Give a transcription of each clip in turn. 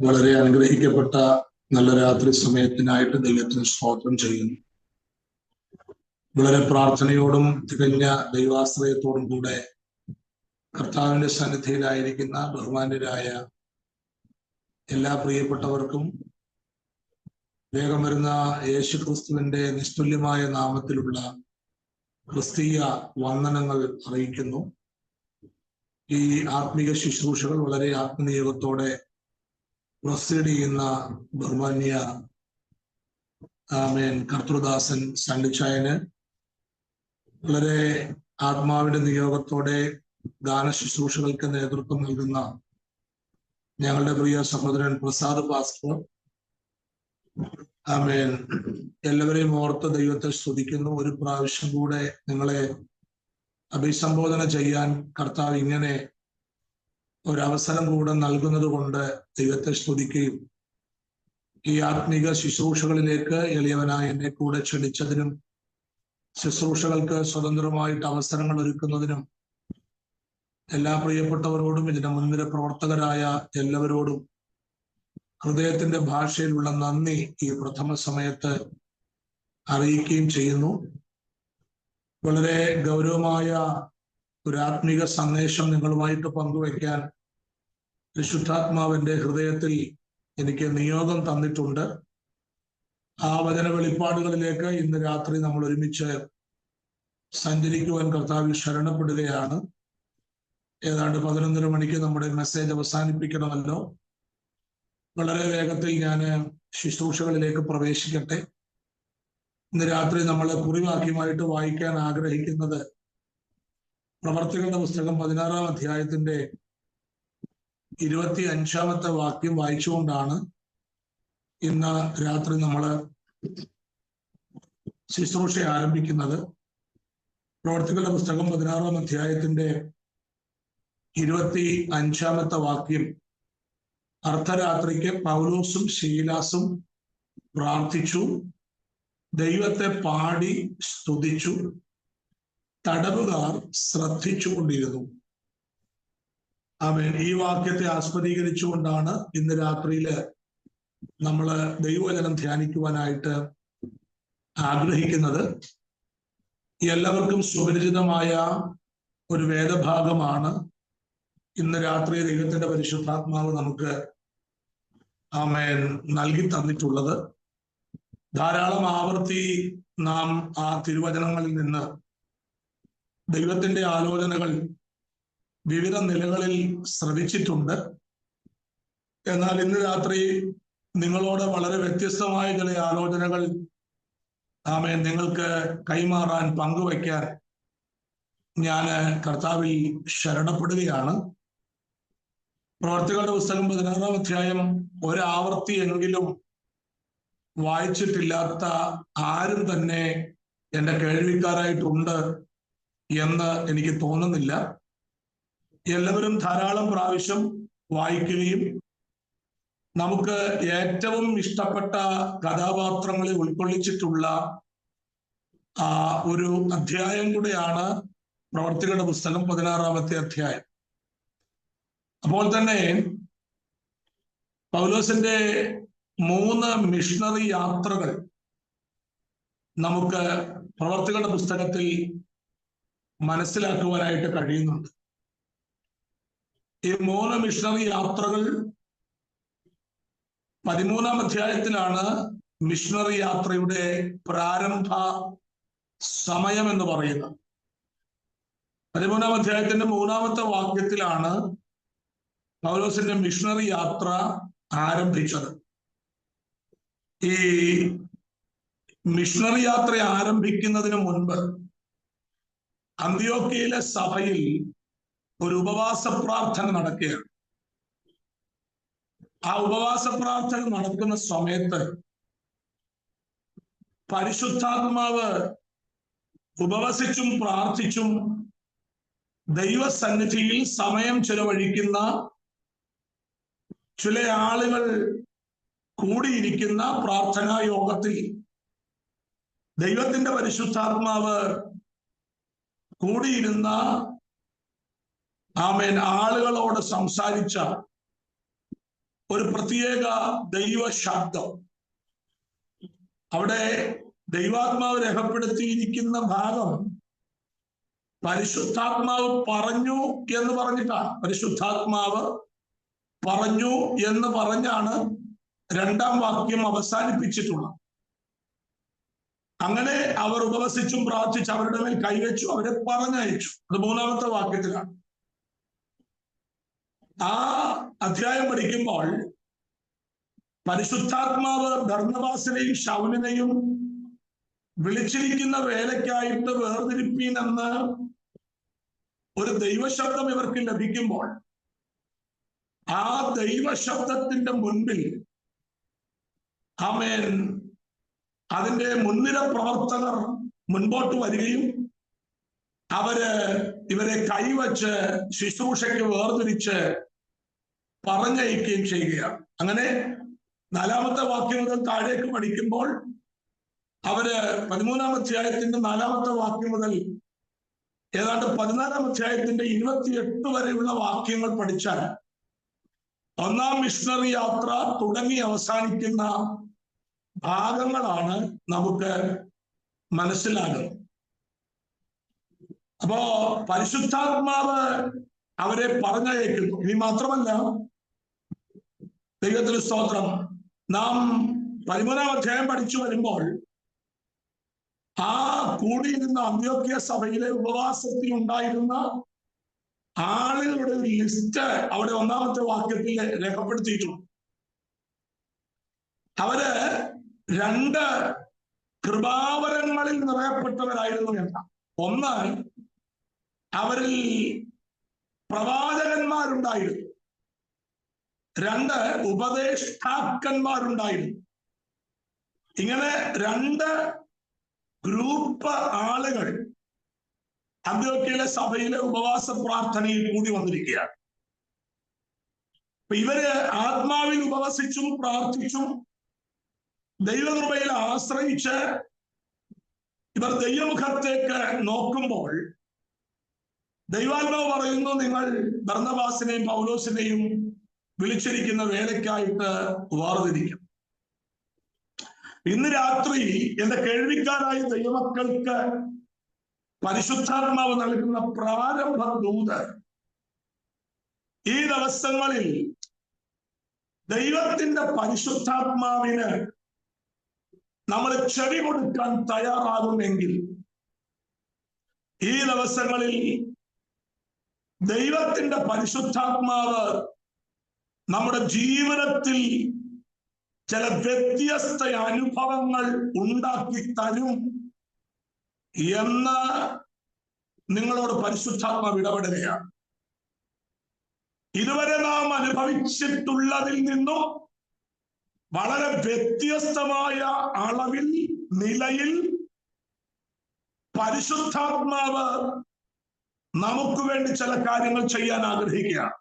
വളരെ അനുഗ്രഹിക്കപ്പെട്ട നല്ല രാത്രി സമയത്തിനായിട്ട് ദൈവത്തിന് സ്തോത്രം ചെയ്യുന്നു. വളരെ പ്രാർത്ഥനയോടും തികഞ്ഞ ദൈവാശ്രയത്തോടും കൂടെ കർത്താവിന്റെ സന്നിധിയിലായിരിക്കുന്ന ബഹുമാന്യരായ എല്ലാ പ്രിയപ്പെട്ടവർക്കും വേഗം വരുന്ന യേശു ക്രിസ്തുവിന്റെ നിസ്തുല്യമായ നാമത്തിലുള്ള ക്രിസ്തീയ വന്ദനങ്ങൾ അറിയിക്കുന്നു. ഈ ആത്മീക ശുശ്രൂഷകൾ വളരെ ആത്മനിയോഗത്തോടെ പ്രൊസീഡ് ചെയ്യുന്ന ബഹുമാന്യ കർത്തൃദാസൻ സണ്ണിച്ചായന് വളരെ ആത്മാവിന്റെ നിയോഗത്തോടെ ഗാന ശുശ്രൂഷകൾക്ക് നേതൃത്വം നൽകുന്ന ഞങ്ങളുടെ പ്രിയ സഹോദരൻ പ്രസാദ് പാസ്റ്റർ, എല്ലാവരെയും ഓർത്ത് ദൈവത്തെ സ്തുതിക്കുന്നു. ഒരു പ്രാവശ്യം കൂടെ നിങ്ങളെ അഭിസംബോധന ചെയ്യാൻ കർത്താവ് ഇങ്ങനെ ഒരവസരം കൂടെ നൽകുന്നത് കൊണ്ട് ദൈവത്തെ സ്തുതിക്കുകയും ഈ ആത്മീക ശുശ്രൂഷകളിലേക്ക് എളിയവനായ എന്നെ കൂടെ ക്ഷണിച്ചതിനും ശുശ്രൂഷകൾക്ക് സ്വതന്ത്രമായിട്ട് അവസരങ്ങൾ ഒരുക്കുന്നതിനും എല്ലാ പ്രിയപ്പെട്ടവരോടും ഇതിന്റെ മുൻനിര പ്രവർത്തകരായ എല്ലാവരോടും ഹൃദയത്തിന്റെ ഭാഷയിലുള്ള നന്ദി ഈ പ്രഥമ സമയത്ത് അറിയിക്കുകയും ചെയ്യുന്നു. വളരെ ഗൗരവമായ ഒരു ആത്മീക സന്ദേശം നിങ്ങളുമായിട്ട് പങ്കുവയ്ക്കാൻ പരിശുദ്ധാത്മാവിന്റെ ഹൃദയത്തിൽ എനിക്ക് നിയോഗം തന്നിട്ടുണ്ട്. ആ വചന വെളിപ്പാടുകളിലേക്ക് ഇന്ന് രാത്രി നമ്മൾ ഒരുമിച്ച് സഞ്ചരിക്കുവാൻ കർത്താവിൽ ശരണപ്പെടുകയാണ്. ഏതാണ്ട് 11:30 മണിക്ക് നമ്മുടെ മെസ്സേജ് അവസാനിപ്പിക്കണമല്ലോ. വളരെ വേഗത്തിൽ ഞാൻ ശുശ്രൂഷകളിലേക്ക് പ്രവേശിക്കട്ടെ. ഇന്ന് രാത്രി നമ്മൾ കുറിവാക്യമായിട്ട് വായിക്കാൻ ആഗ്രഹിക്കുന്നത് പ്രവർത്തികളുടെ പുസ്തകം 16-ാം അധ്യായത്തിന്റെ 25-ാമത്തെ വാക്യം വായിച്ചുകൊണ്ടാണ് ഇന്ന് രാത്രി നമ്മൾ ശുശ്രൂഷ ആരംഭിക്കുന്നത്. പ്രവർത്തികളുടെ പുസ്തകം 16-ാം അധ്യായത്തിന്റെ 25-ാമത്തെ വാക്യം: അർദ്ധരാത്രിക്ക് പൗലോസും ശീലാസും പ്രാർത്ഥിച്ചു, ദൈവത്തെ പാടി സ്തുതിച്ചു, തടവുകാർ ശ്രദ്ധിച്ചുകൊണ്ടിരുന്നു. ഈ വാക്യത്തെ ആസ്പദീകരിച്ചുകൊണ്ടാണ് ഇന്ന് രാത്രിയില് നമ്മള് ദൈവവചനം ധ്യാനിക്കുവാനായിട്ട് ആഗ്രഹിക്കുന്നത്. എല്ലാവർക്കും സുപരിചിതമായ ഒരു വേദഭാഗമാണ് ഇന്ന് രാത്രി ദൈവത്തിന്റെ പരിശുദ്ധാത്മാവ് നമുക്ക് നൽകി തന്നിട്ടുള്ളത്. ധാരാളം ആവർത്തി നാം ആ തിരുവചനങ്ങളിൽ നിന്ന് ദൈവത്തിന്റെ ആലോചനകൾ വിവിധ നിലകളിൽ ശ്രവിച്ചിട്ടുണ്ട്. എന്നാൽ ഇന്ന് രാത്രി നിങ്ങളോട് വളരെ വ്യത്യസ്തമായ ചില ആലോചനകൾ നിങ്ങൾക്ക് കൈമാറാൻ, പങ്കുവയ്ക്കാൻ ഞാൻ കർത്താവിൽ ശരണപ്പെടുകയാണ്. പ്രവർത്തികളുടെ പുസ്തകം 16-ാം അധ്യായം ഒരാവർത്തി എങ്കിലും വായിച്ചിട്ടില്ലാത്ത ആരും തന്നെ എൻ്റെ കേൾവിക്കാരായിട്ടുണ്ട് എന്ന് എനിക്ക് തോന്നുന്നില്ല. എല്ലാവരും ധാരാളം പ്രാവശ്യം വായിക്കുകയും നമുക്ക് ഏറ്റവും ഇഷ്ടപ്പെട്ട കഥാപാത്രങ്ങളെ ഉൾക്കൊള്ളിച്ചിട്ടുള്ള ഒരു അധ്യായം കൂടെയാണ് പ്രവർത്തികളുടെ പുസ്തകം 16-ാമത്തെ അധ്യായം. അപ്പോൾ തന്നെ പൗലോസിന്റെ 3 മിഷണറി യാത്രകൾ നമുക്ക് പ്രവർത്തികളുടെ പുസ്തകത്തിൽ മനസ്സിലാക്കുവാനായിട്ട് കഴിയുന്നുണ്ട്. ഈ 3 മിഷണറി യാത്രകൾ 13-ാം അധ്യായത്തിലാണ് മിഷണറി യാത്രയുടെ പ്രാരംഭ സമയം എന്ന് പറയുന്നത്. 13-ാം അധ്യായത്തിന്റെ 3-ാമത്തെ വാക്യത്തിലാണ് പൗലോസിന്റെ മിഷണറി യാത്ര ആരംഭിച്ചത്. ഈ മിഷണറി യാത്ര ആരംഭിക്കുന്നതിന് മുൻപ് അന്ത്യോക്യയിലെ സഭയിൽ ഒരു ഉപവാസ പ്രാർത്ഥന നടക്കുകയാണ്. ആ ഉപവാസ പ്രാർത്ഥന നടക്കുന്ന സമയത്ത് പരിശുദ്ധാത്മാവ് ഉപവസിച്ചും പ്രാർത്ഥിച്ചും ദൈവസന്നിധിയിൽ സമയം ചെലവഴിക്കുന്ന ചില ആളുകൾ കൂടിയിരിക്കുന്ന പ്രാർത്ഥനാ യോഗത്തിൽ ദൈവത്തിന്റെ പരിശുദ്ധാത്മാവ് കൂടിയിരുന്ന ആളുകളോട് സംസാരിച്ച ഒരു പ്രത്യേക ദൈവ ശബ്ദം. അവിടെ ദൈവാത്മാവ് രേഖപ്പെടുത്തിയിരിക്കുന്ന ഭാഗം പരിശുദ്ധാത്മാവ് പറഞ്ഞു എന്ന് പറഞ്ഞിട്ടാണ്. പരിശുദ്ധാത്മാവ് പറഞ്ഞു എന്ന് പറഞ്ഞാണ് രണ്ടാം വാക്യം അവസാനിപ്പിച്ചിട്ടുള്ളത്. അങ്ങനെ അവർ ഉപവസിച്ചും പ്രാർത്ഥിച്ച് അവരുടെ മേൽ കൈവച്ചു, അവരെ പറഞ്ഞയച്ചു. അത് മൂന്നാമത്തെ വാക്യത്തിലാണ്. ആ അധ്യായം പഠിക്കുമ്പോൾ പരിശുദ്ധാത്മാവ് ബർന്നബാസിനെയും ശൗലിനെയും വിളിച്ചിരിക്കുന്ന വേലയ്ക്കായിട്ട് വേർതിരിപ്പീൻ എന്ന് ഒരു ദൈവശബ്ദം ഇവർക്ക് ലഭിക്കുമ്പോൾ ആ ദൈവശബ്ദത്തിന്റെ മുൻപിൽ അതിന്റെ മുൻനിര പ്രവർത്തകർ മുൻപോട്ട് വരികയും ഇവരെ കൈവച്ച് ശുശ്രൂഷയ്ക്ക് വേർതിരിച്ച് പറഞ്ഞയക്കുകയും ചെയ്യുകയാണ്. അങ്ങനെ 4-ാമത്തെ വാക്യം മുതൽ താഴേക്ക് പഠിക്കുമ്പോൾ 13-ാം അധ്യായത്തിന്റെ 4-ാമത്തെ വാക്യം മുതൽ ഏതാണ്ട് 14-ാം അധ്യായത്തിന്റെ 28 വരെയുള്ള വാക്യങ്ങൾ പഠിച്ചാൽ ഒന്നാം മിഷണറി യാത്ര തുടങ്ങി അവസാനിക്കുന്ന ഭാഗങ്ങളാണ് നമുക്ക് മനസ്സിലാകുന്നത്. അപ്പോ പരിശുദ്ധാത്മാവ് അവരെ പറഞ്ഞയക്കുന്നു. ഇനി മാത്രമല്ല, ദൈവത്തിന് സ്തോത്രം, നാം 13-ാം അധ്യായം പഠിച്ചു വരുമ്പോൾ ആ കൂടിയിരുന്ന അന്ത്യോക്യ സഭയിലെ ഉപവാസത്തിൽ ഉണ്ടായിരുന്ന ആളുകളുടെ ഒരു ലിസ്റ്റ് അവിടെ 1-ാമത്തെ വാക്യത്തിൽ രേഖപ്പെടുത്തിയിട്ടുണ്ട്. അവര് 2 കൃപാവരങ്ങളിൽ നിറയപ്പെട്ടവരായിരുന്നു എന്നാണ്. ഒന്ന്, അവരിൽ പ്രവാചകന്മാരുണ്ടായിരുന്നു. 2 ഉപദേഷ്ടാക്കന്മാരുണ്ടായിരുന്നു. ഇങ്ങനെ 2 ഗ്രൂപ്പ് ആളുകൾ അന്ത്യോക്യയിലെ സഭയിലെ ഉപവാസ പ്രാർത്ഥനയിൽ കൂടി വന്നിരിക്കുകയാണ്. ഇവര് ആത്മാവിൽ ഉപവസിച്ചും പ്രാർത്ഥിച്ചും ദൈവകൃപയിൽ ആശ്രയിച്ച് ഇവർ ദൈവമുഖത്തേക്ക് നോക്കുമ്പോൾ ദൈവാത്മാവ് പറയുന്നു, നിങ്ങൾ ബർന്നബാസിനെയും പൗലോസിനെയും വിളിച്ചിരിക്കുന്ന വേലയ്ക്കായിട്ട് വേർതിരിക്കും. ഇന്ന് രാത്രി എന്റെ കേൾവിക്കാരായ ദൈവമക്കൾക്ക് പരിശുദ്ധാത്മാവ് നൽകുന്ന പ്രാരംഭ ദൂത്, ഈ ദിവസങ്ങളിൽ ദൈവത്തിന്റെ പരിശുദ്ധാത്മാവിന് നമ്മൾ ചെവി കൊടുക്കാൻ തയ്യാറാകുമെങ്കിൽ ഈ ദിവസങ്ങളിൽ ദൈവത്തിന്റെ പരിശുദ്ധാത്മാവ് നമ്മുടെ ജീവിതത്തിൽ ചില വ്യത്യസ്ത അനുഭവങ്ങൾ ഉണ്ടാക്കി തരും എന്ന് നിങ്ങളോട് പരിശുദ്ധാത്മാവ് ഇടപെടുകയാണ്. ഇതുവരെ നാം അനുഭവിച്ചിട്ടുള്ളതിൽ നിന്നും വളരെ വ്യത്യസ്തമായ അളവിൽ, നിലയിൽ പരിശുദ്ധാത്മാവ് നമുക്ക് വേണ്ടി ചില കാര്യങ്ങൾ ചെയ്യാൻ ആഗ്രഹിക്കുകയാണ്.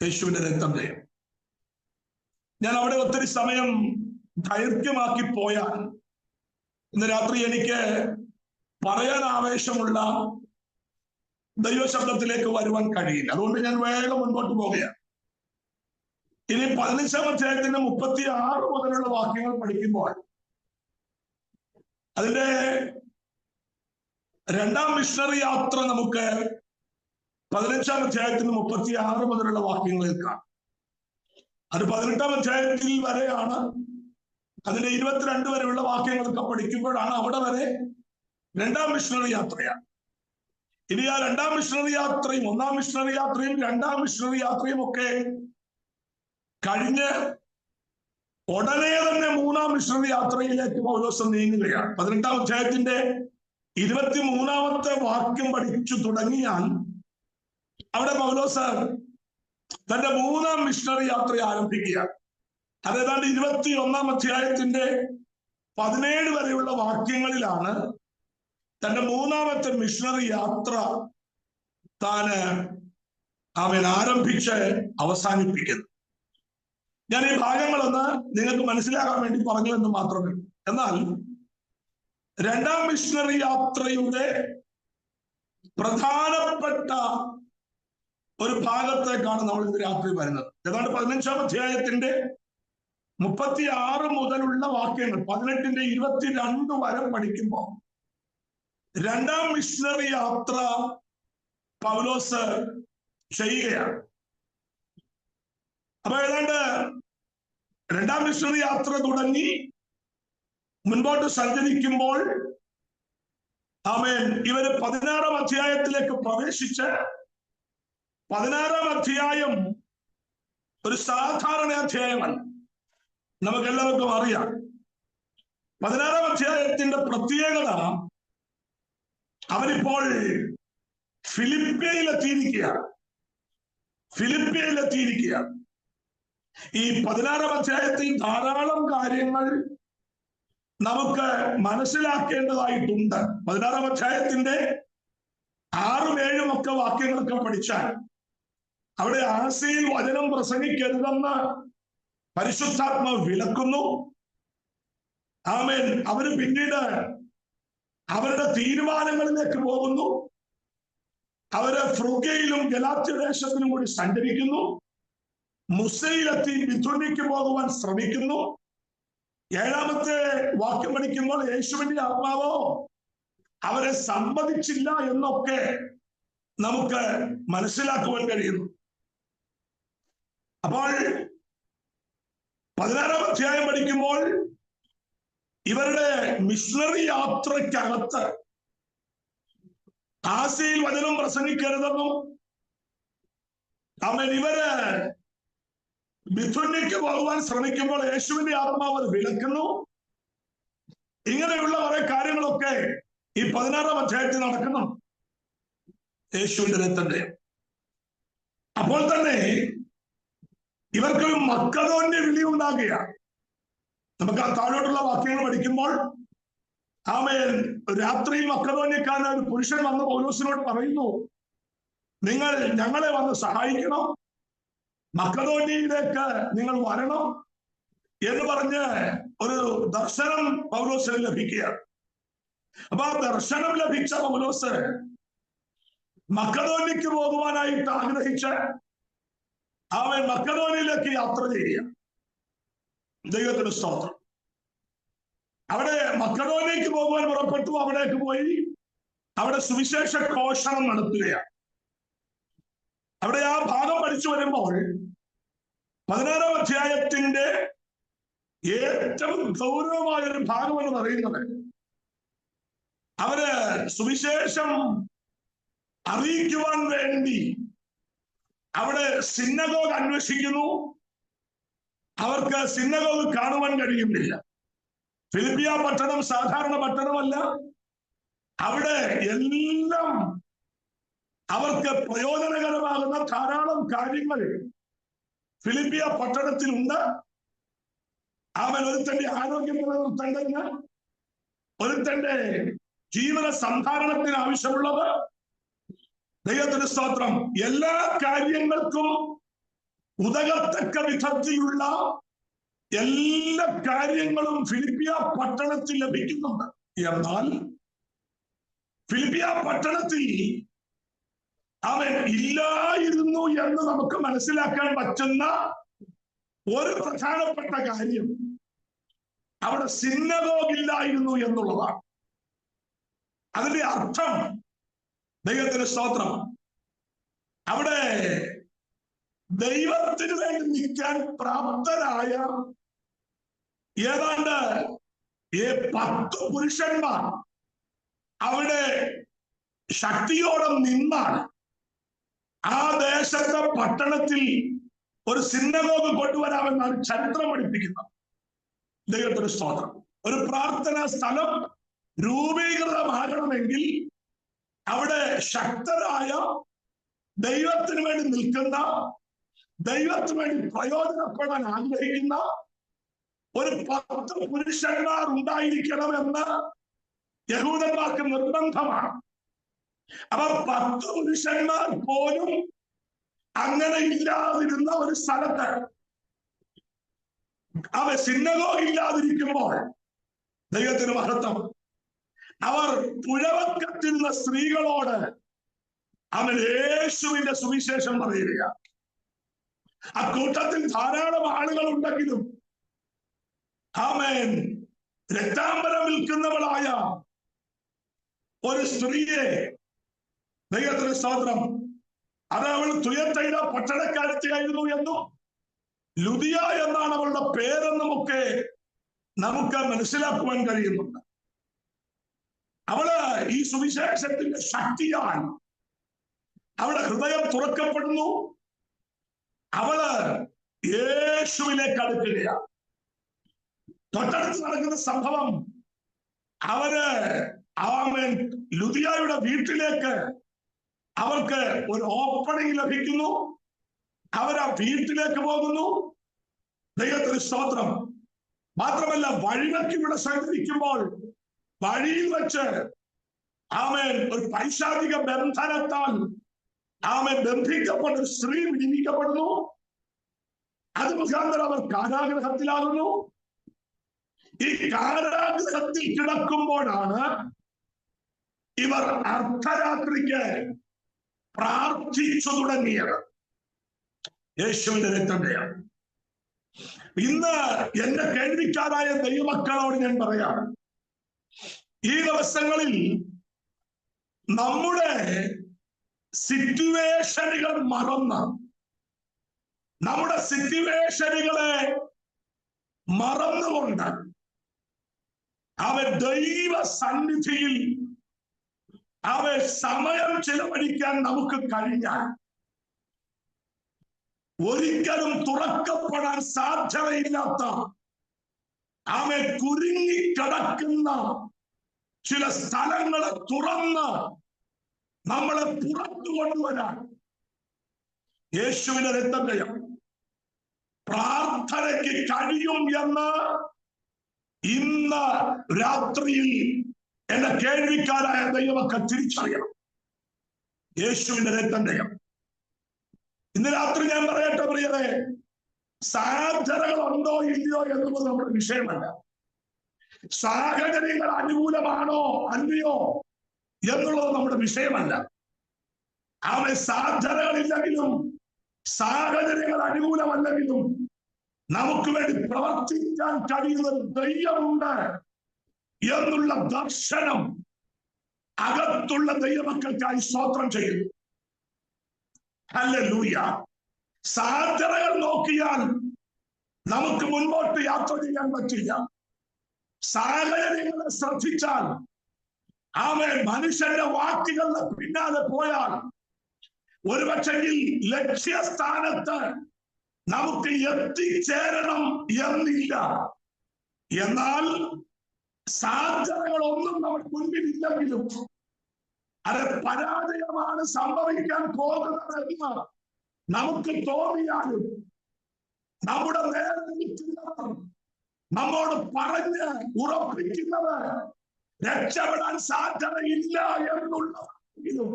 യേശുവിന്റെ രക്തം ജയം. ഞാൻ അവിടെ ഒത്തിരി സമയം ദൈർഘ്യമാക്കി പോയാൽ ഇന്ന് രാത്രി എനിക്ക് പറയാൻ ആവേശമുള്ള ദൈവശബ്ദത്തിലേക്ക് വരുവാൻ കഴിയില്ല. അതുകൊണ്ട് ഞാൻ വേഗം മുൻപോട്ട് പോവുകയാണ്. ഇനി 15-ാം അധ്യായത്തിന്റെ 36 മുതലുള്ള വാക്യങ്ങൾ പഠിക്കുമ്പോൾ അതിന്റെ 2-ാം മിഷണറി യാത്ര നമുക്ക് 15-ാം അധ്യായത്തിന് 36 മുതലുള്ള വാക്യങ്ങളിൽ കാണാം. അത് 18-ാം അധ്യായത്തിൽ വരെയാണ്. അതിന്റെ 22 വരെയുള്ള വാക്യങ്ങളൊക്കെ പഠിക്കുമ്പോഴാണ് അവിടെ വരെ 2-ാം മിഷണറി യാത്രയാണ്. ഇനി ആ 2-ാം മിഷണറി യാത്രയും 1-ാം മിഷണറി യാത്രയും 2-ാം മിഷണറി യാത്രയും ഒക്കെ കഴിഞ്ഞ് ഉടനെ തന്നെ 3-ാം മിഷണറി യാത്രയിലേക്ക് പൗലോസ് നീങ്ങുകയാണ്. 18-ാം അധ്യായത്തിന്റെ 23-ാമത്തെ വാക്യം പഠിച്ചു തുടങ്ങിയാൽ അവിടെ പൗലോസ് തന്റെ 3-ാം മിഷണറി യാത്ര ആരംഭിക്കുകയാണ്. അതേതാണ്ട് 21-ാം അധ്യായത്തിന്റെ 17 വരെയുള്ള വാക്യങ്ങളിലാണ് തന്റെ 3-ാമത്തെ മിഷണറി യാത്ര അവൻ ആരംഭിച്ച് അവസാനിപ്പിക്കുന്നു. ഞാൻ ഈ ഭാഗങ്ങളൊന്ന് നിങ്ങൾക്ക് മനസ്സിലാകാൻ വേണ്ടി പറഞ്ഞു എന്ന് മാത്രമേ. എന്നാൽ 2-ാം മിഷണറി യാത്രയുടെ പ്രധാനപ്പെട്ട ഒരു ഭാഗത്തേക്കാണ് നമ്മൾ ഇന്ന് രാത്രി വരുന്നത്. ഏതാണ്ട് 15-ാം അധ്യായത്തിന്റെ 36 മുതലുള്ള വാക്യങ്ങൾ 18-ന്റെ 22 വരെ പഠിക്കുമ്പോൾ രണ്ടാം മിഷണറി യാത്ര പൗലോസ് ചെയ്യുകയാണ്. അപ്പൊ ഏതാണ്ട് രണ്ടാം മിഷണറി യാത്ര തുടങ്ങി മുൻപോട്ട് സഞ്ചരിക്കുമ്പോൾ ആമേൻ ഇവര് 16-ാം അധ്യായത്തിലേക്ക് പ്രവേശിച്ച് 16-ാം അധ്യായം ഒരു സാധാരണ അധ്യായമല്ല, നമുക്കെല്ലാവർക്കും അറിയാം. 16-ാം അധ്യായത്തിന്റെ പ്രത്യേകത അവരിപ്പോൾ ഫിലിപ്പിയയിലെത്തിയിരിക്കുകയാണ്. ഈ 16-ാം അധ്യായത്തിൽ ധാരാളം കാര്യങ്ങൾ നമുക്ക് മനസ്സിലാക്കേണ്ടതായിട്ടുണ്ട്. 16-ാം അധ്യായത്തിന്റെ 6-ഉം 7-ഉം ഒക്കെ വാക്യങ്ങളൊക്കെ പഠിച്ചാൽ അവിടെ ആസിയിൽ വചനം പ്രസംഗിക്കരുതെന്ന് പരിശുദ്ധാത്മാവ് വിലക്കുന്നു. ആമേൻ. അവര് പിന്നീട് അവരുടെ തീരുമാനങ്ങളിലേക്ക് പോകുന്നു. അവര് ഫ്രൂഗയിലും ഗലാത്യ ദേശത്തിലും കൂടി സഞ്ചരിക്കുന്നു. മുസയിലെത്തി ബിഥുനിക്ക് പോകുവാൻ ശ്രമിക്കുന്നു. 7-ാമത്തെ വാക്യം പഠിക്കുമ്പോൾ യേശുവിന്റെ ആത്മാവോ അവരെ സമ്മതിച്ചില്ല എന്നൊക്കെ നമുക്ക് മനസ്സിലാക്കുവാൻ കഴിയുന്നു. അപ്പോൾ 16-ാം അധ്യായം പഠിക്കുമ്പോൾ ഇവരുടെ മിഷണറി യാത്രയ്ക്കകത്ത് ആസിയിൽ വചനം പ്രസംഗിക്കരുതെന്നും അവൻ ഇവര് ബിഥുന്യക്ക് പോകുവാൻ ശ്രമിക്കുമ്പോൾ യേശുവിന്റെ ആത്മാവ് അത് വിലക്കുന്നു. ഇങ്ങനെയുള്ള കുറെ കാര്യങ്ങളൊക്കെ ഈ 16-ാം അധ്യായത്തിൽ നടക്കുന്നു. യേശുവിന്റെ രക്തത്തെ അപ്പോൾ തന്നെ ഇവർക്ക് മക്കദോന്യ വിളി ഉണ്ടാകുകയാണ്. നമുക്ക് ആ താഴോട്ടുള്ള വാക്യങ്ങൾ പഠിക്കുമ്പോൾ ആമേൻ രാത്രിയിൽ മക്കദോന്യക്കാരൻ ഒരു പുരുഷൻ വന്ന് പൗലോസിനോട് പറയുന്നു, നിങ്ങൾ ഞങ്ങളെ വന്ന് സഹായിക്കണം, മക്കദോന്യയിലേക്ക് നിങ്ങൾ വരണം എന്ന് പറഞ്ഞ് ഒരു ദർശനം പൗലോസിന് ലഭിക്കുകയാണ്. അപ്പൊ ആ ദർശനം ലഭിച്ച പൗലോസ് മക്കദോന്യക്ക് പോകുവാനായിട്ട് ആഗ്രഹിച്ച് അവൻ മക്കദോന്യയിലേക്ക് യാത്ര ചെയ്യുക. ദൈവത്തിന് സ്തോത്രം. അവിടെ മക്കദോന്യക്ക് പോകുവാൻ പുറപ്പെട്ടു. അവിടേക്ക് പോയി അവിടെ സുവിശേഷ ഘോഷണം നടത്തുകയാണ്. അവിടെ ആ ഭാഗം പഠിച്ചു വരുമ്പോൾ 16-ാം അധ്യായത്തിന്റെ ഏറ്റവും ഗൗരവമായ ഒരു ഭാഗം എന്ന് പറയുന്നത് അവര് സുവിശേഷം അറിയിക്കുവാൻ വേണ്ടി അവിടെ സിന്നഗോഗ് അന്വേഷിക്കുന്നു. അവർക്ക് സിന്നഗോഗ് കാണുവാൻ കഴിയുന്നില്ല. ഫിലിപ്പിയ പട്ടണം സാധാരണ പട്ടണമല്ല. അവിടെ എല്ലാം അവർക്ക് പ്രയോജനകരമാകുന്ന ധാരാളം കാര്യങ്ങൾ ഫിലിപ്പിയ പട്ടണത്തിലുണ്ട്. അവൻ ഒരുത്തന്റെ ആരോഗ്യം നിലനിർത്തേണ്ടതിന്, ഒരുത്തന്റെ ജീവന സന്ധാരണത്തിന് ആവശ്യമുള്ളത്, ദൈവത്തിന് സ്തോത്രം, എല്ലാ കാര്യങ്ങൾക്കും ഉതകത്തക്ക വിധത്തിലുള്ള എല്ലാ കാര്യങ്ങളും ഫിലിപ്പിയ പട്ടണത്തിൽ ലഭിക്കുന്നുണ്ട്. എന്നാൽ ഫിലിപ്പിയ പട്ടണത്തിൽ അവൻ ഇല്ലായിരുന്നു എന്ന് നമുക്ക് മനസ്സിലാക്കാൻ പറ്റുന്ന ഒരു പ്രധാനപ്പെട്ട കാര്യം അവിടെ സിന്നഗോഗ് ഇല്ലായിരുന്നു എന്നുള്ളതാണ്. അതിന്റെ അർത്ഥം, ദൈവത്തിന് സ്തോത്രം, അവിടെ ദൈവത്തിന് വേണ്ടി നിൽക്കാൻ പ്രാപ്തരായ ഏതാണ്ട് 10 പുരുഷന്മാർ അവിടെ ശക്തിയോടെ നിന്നാണ് ആ ദേശത്തെ പട്ടണത്തിൽ ഒരു സിന്നഗോഗ് കൊണ്ടുവരാമെന്നാണ് ചരിത്രം പഠിപ്പിക്കുന്നത്. ദൈവത്തിന് സ്തോത്രം. ഒരു പ്രാർത്ഥനാ സ്ഥലം രൂപീകൃതമാകണമെങ്കിൽ അവിടെ ശക്തരായ ദൈവത്തിന് വേണ്ടി നിൽക്കുന്ന, ദൈവത്തിന് വേണ്ടി പ്രയോജനപ്പെടാൻ ആഗ്രഹിക്കുന്ന ഒരു 10 പുരുഷന്മാർ ഉണ്ടായിരിക്കണമെന്ന് യഹൂദന്മാർക്ക് നിർബന്ധമാണ്. അപ്പൊ 10 പുരുഷന്മാർ പോലും അങ്ങനെ ഇല്ലാതിരുന്ന ഒരു സ്ഥലത്ത് അവ സിന്നഗോഗ് ഇല്ലാതിരിക്കുമ്പോൾ ദൈവത്തിന് മഹത്വം, അവർ പുഴവക്കത്തിരുന്ന സ്ത്രീകളോട് അവൻ യേശുവിന്റെ സുവിശേഷം പറയുക. അക്കൂട്ടത്തിൽ ധാരാളം ആളുകൾ ഉണ്ടെങ്കിലും ആമേൻ രക്താംബരം വിൽക്കുന്നവളായ ഒരു സ്ത്രീയെ ദൈവത്തിന് സ്തോത്രം, അത് അവൾ തുയത്തൈര പട്ടണക്കാരത്തിയായിരുന്നു എന്നും ലുദിയ എന്നാണ് അവളുടെ പേരെന്നുമൊക്കെ നമുക്ക് മനസ്സിലാക്കുവാൻ കഴിയുന്നുണ്ട്. അവള് ഈ സുവിശേഷത്തിന്റെ ശക്തിയാൽ അവളുടെ ഹൃദയം തുറക്കപ്പെടുന്നു. അവള് യേശുവിലേക്ക് അടുക്കുകയാണ്. തൊട്ടടുത്ത് നടക്കുന്ന സംഭവം, അവര് ആമേൻ ലുദിയയുടെ വീട്ടിലേക്ക് അവർക്ക് ഒരു ഓപ്പണിംഗ് ലഭിക്കുന്നു. അവരാ വീട്ടിലേക്ക് പോകുന്നു. ദൈവത്തിന് സ്തോത്രം. മാത്രമല്ല, വഴിവെക്കി ഇവിടെ സഞ്ചരിക്കുമ്പോൾ വഴിയിൽ വെച്ച് ആമേൻ ഒരു പൈശാചിക ബന്ധനത്താൽ ആമേൻ ബന്ധിക്കപ്പെട്ട ഒരു സ്ത്രീ വിനിയോഗിക്കപ്പെടുന്നു. അത് മുഖാന്തരം അവർ കാരാഗ്രഹത്തിലാകുന്നു. ഈ കാരാഗ്രഹത്തിൽ കിടക്കുമ്പോഴാണ് ഇവർ അർദ്ധരാത്രിക്ക് പ്രാർത്ഥിച്ചു തുടങ്ങിയത്. യേശുവിന്റെ രക്തത്തെയാണ്. ഇന്ന് എന്റെ കേൾവിക്കാരായ ദൈവമക്കളോട് ഞാൻ പറയാം, ഈ ദിവസങ്ങളിൽ നമ്മുടെ സിറ്റുവേഷനുകൾ മറന്ന്, നമ്മുടെ സിറ്റുവേഷനുകളെ മറന്നുകൊണ്ട് അവൻ ദൈവ സന്നിധിയിൽ അവൻ സമയം ചെലവഴിക്കാൻ നമുക്ക് കഴിഞ്ഞാൽ ഒരിക്കലും തുറക്കപ്പെടാൻ സാധ്യതയില്ലാത്ത അവൻ കുരുങ്ങിക്കിടക്കുന്ന ചില സ്ഥലങ്ങളെ തുറന്ന് നമ്മളെ പുറത്തു കൊണ്ടുവരാൻ യേശുവിന്റെ രക്തത്തെയും പ്രാർത്ഥനയ്ക്ക് കഴിയും എന്ന് ഇന്ന് രാത്രിയിൽ എന്റെ കേൾവിക്കാരായ ദൈവമക്കൾ തിരിച്ചറിയണം. യേശുവിന്റെ രക്തത്തെയും ഇന്ന് രാത്രി ഞാൻ പറയട്ടെ പ്രിയരെ, സാധ്യതകൾ ഉണ്ടോ ഇല്ലയോ എന്നുള്ളത് നമ്മുടെ വിഷയമല്ല. സാഹചര്യങ്ങൾ അനുകൂലമാണോ അല്ലയോ എന്നുള്ളത് നമ്മുടെ വിഷയമല്ല. അവൻ സാധ്യതകളില്ലെങ്കിലും സാഹചര്യങ്ങൾ അനുകൂലമല്ലെങ്കിലും നമുക്ക് വേണ്ടി പ്രവർത്തിക്കാൻ കഴിയുന്ന ദൈവമുണ്ട് എന്നുള്ള ദർശനം അകത്തുള്ള ദൈവമക്കൾക്കായി സ്തോത്രം ചെയ്യുന്നു. ഹല്ലേലൂയ. സാധ്യതകൾ നോക്കിയാൽ നമുക്ക് മുൻപോട്ട് യാത്ര ചെയ്യാൻ പറ്റില്ല. സാഹചര്യങ്ങളെ ശ്രദ്ധിച്ചാൽ ആമേൻ മനുഷ്യന്റെ വാക്കുകളുടെ പിന്നാലെ പോയാൽ ഒരുപക്ഷെങ്കിൽ ലക്ഷ്യസ്ഥാനത്ത് നമുക്ക് എത്തിച്ചേരണം എന്നില്ല. എന്നാൽ സാധ്യതകളൊന്നും നമ്മുടെ മുൻപിൽ ഇല്ലെങ്കിലും അത് പരാജയമാണ് സംഭവിക്കാൻ പോകുന്നതെന്ന് നമുക്ക് തോന്നിയാലും നമ്മുടെ നേരെ നിൽക്കുന്നവർ നമ്മോട് പറഞ്ഞ് ഉറപ്പിക്കുന്നത് രക്ഷപ്പെടാൻ സാധ്യതയില്ല എന്നുള്ളതെങ്കിലും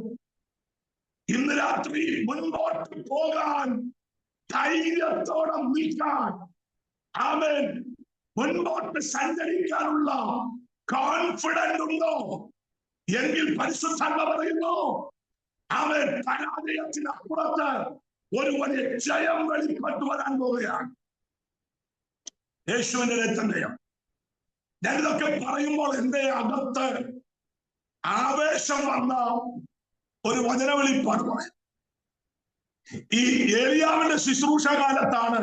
ഇന്ന് രാത്രി മുൻപോട്ട് പോകാൻ ധൈര്യത്തോടെ നിൽക്കാൻ ആമേൻ മുൻപോട്ട് സഞ്ചരിക്കാനുള്ള കോൺഫിഡൻസ് ഉണ്ടോ എങ്കിൽ പരിശുദ്ധാത്മ പറയുന്നു അവൻ പരാജയത്തിനപ്പുറത്ത് ഒരു വലിയ ജയം വെളിപ്പെട്ടു വരാൻ പോവുകയാണ്. യേശുവിന്റെ രക്തത്തെയും ഞാനിതൊക്കെ പറയുമ്പോൾ എന്റെ അകത്ത് ആവേശം വന്ന ഒരു വചനവെളിപ്പാട് പറയാം. ഈ ഏലിയാവിന്റെ ശുശ്രൂഷ കാലത്താണ്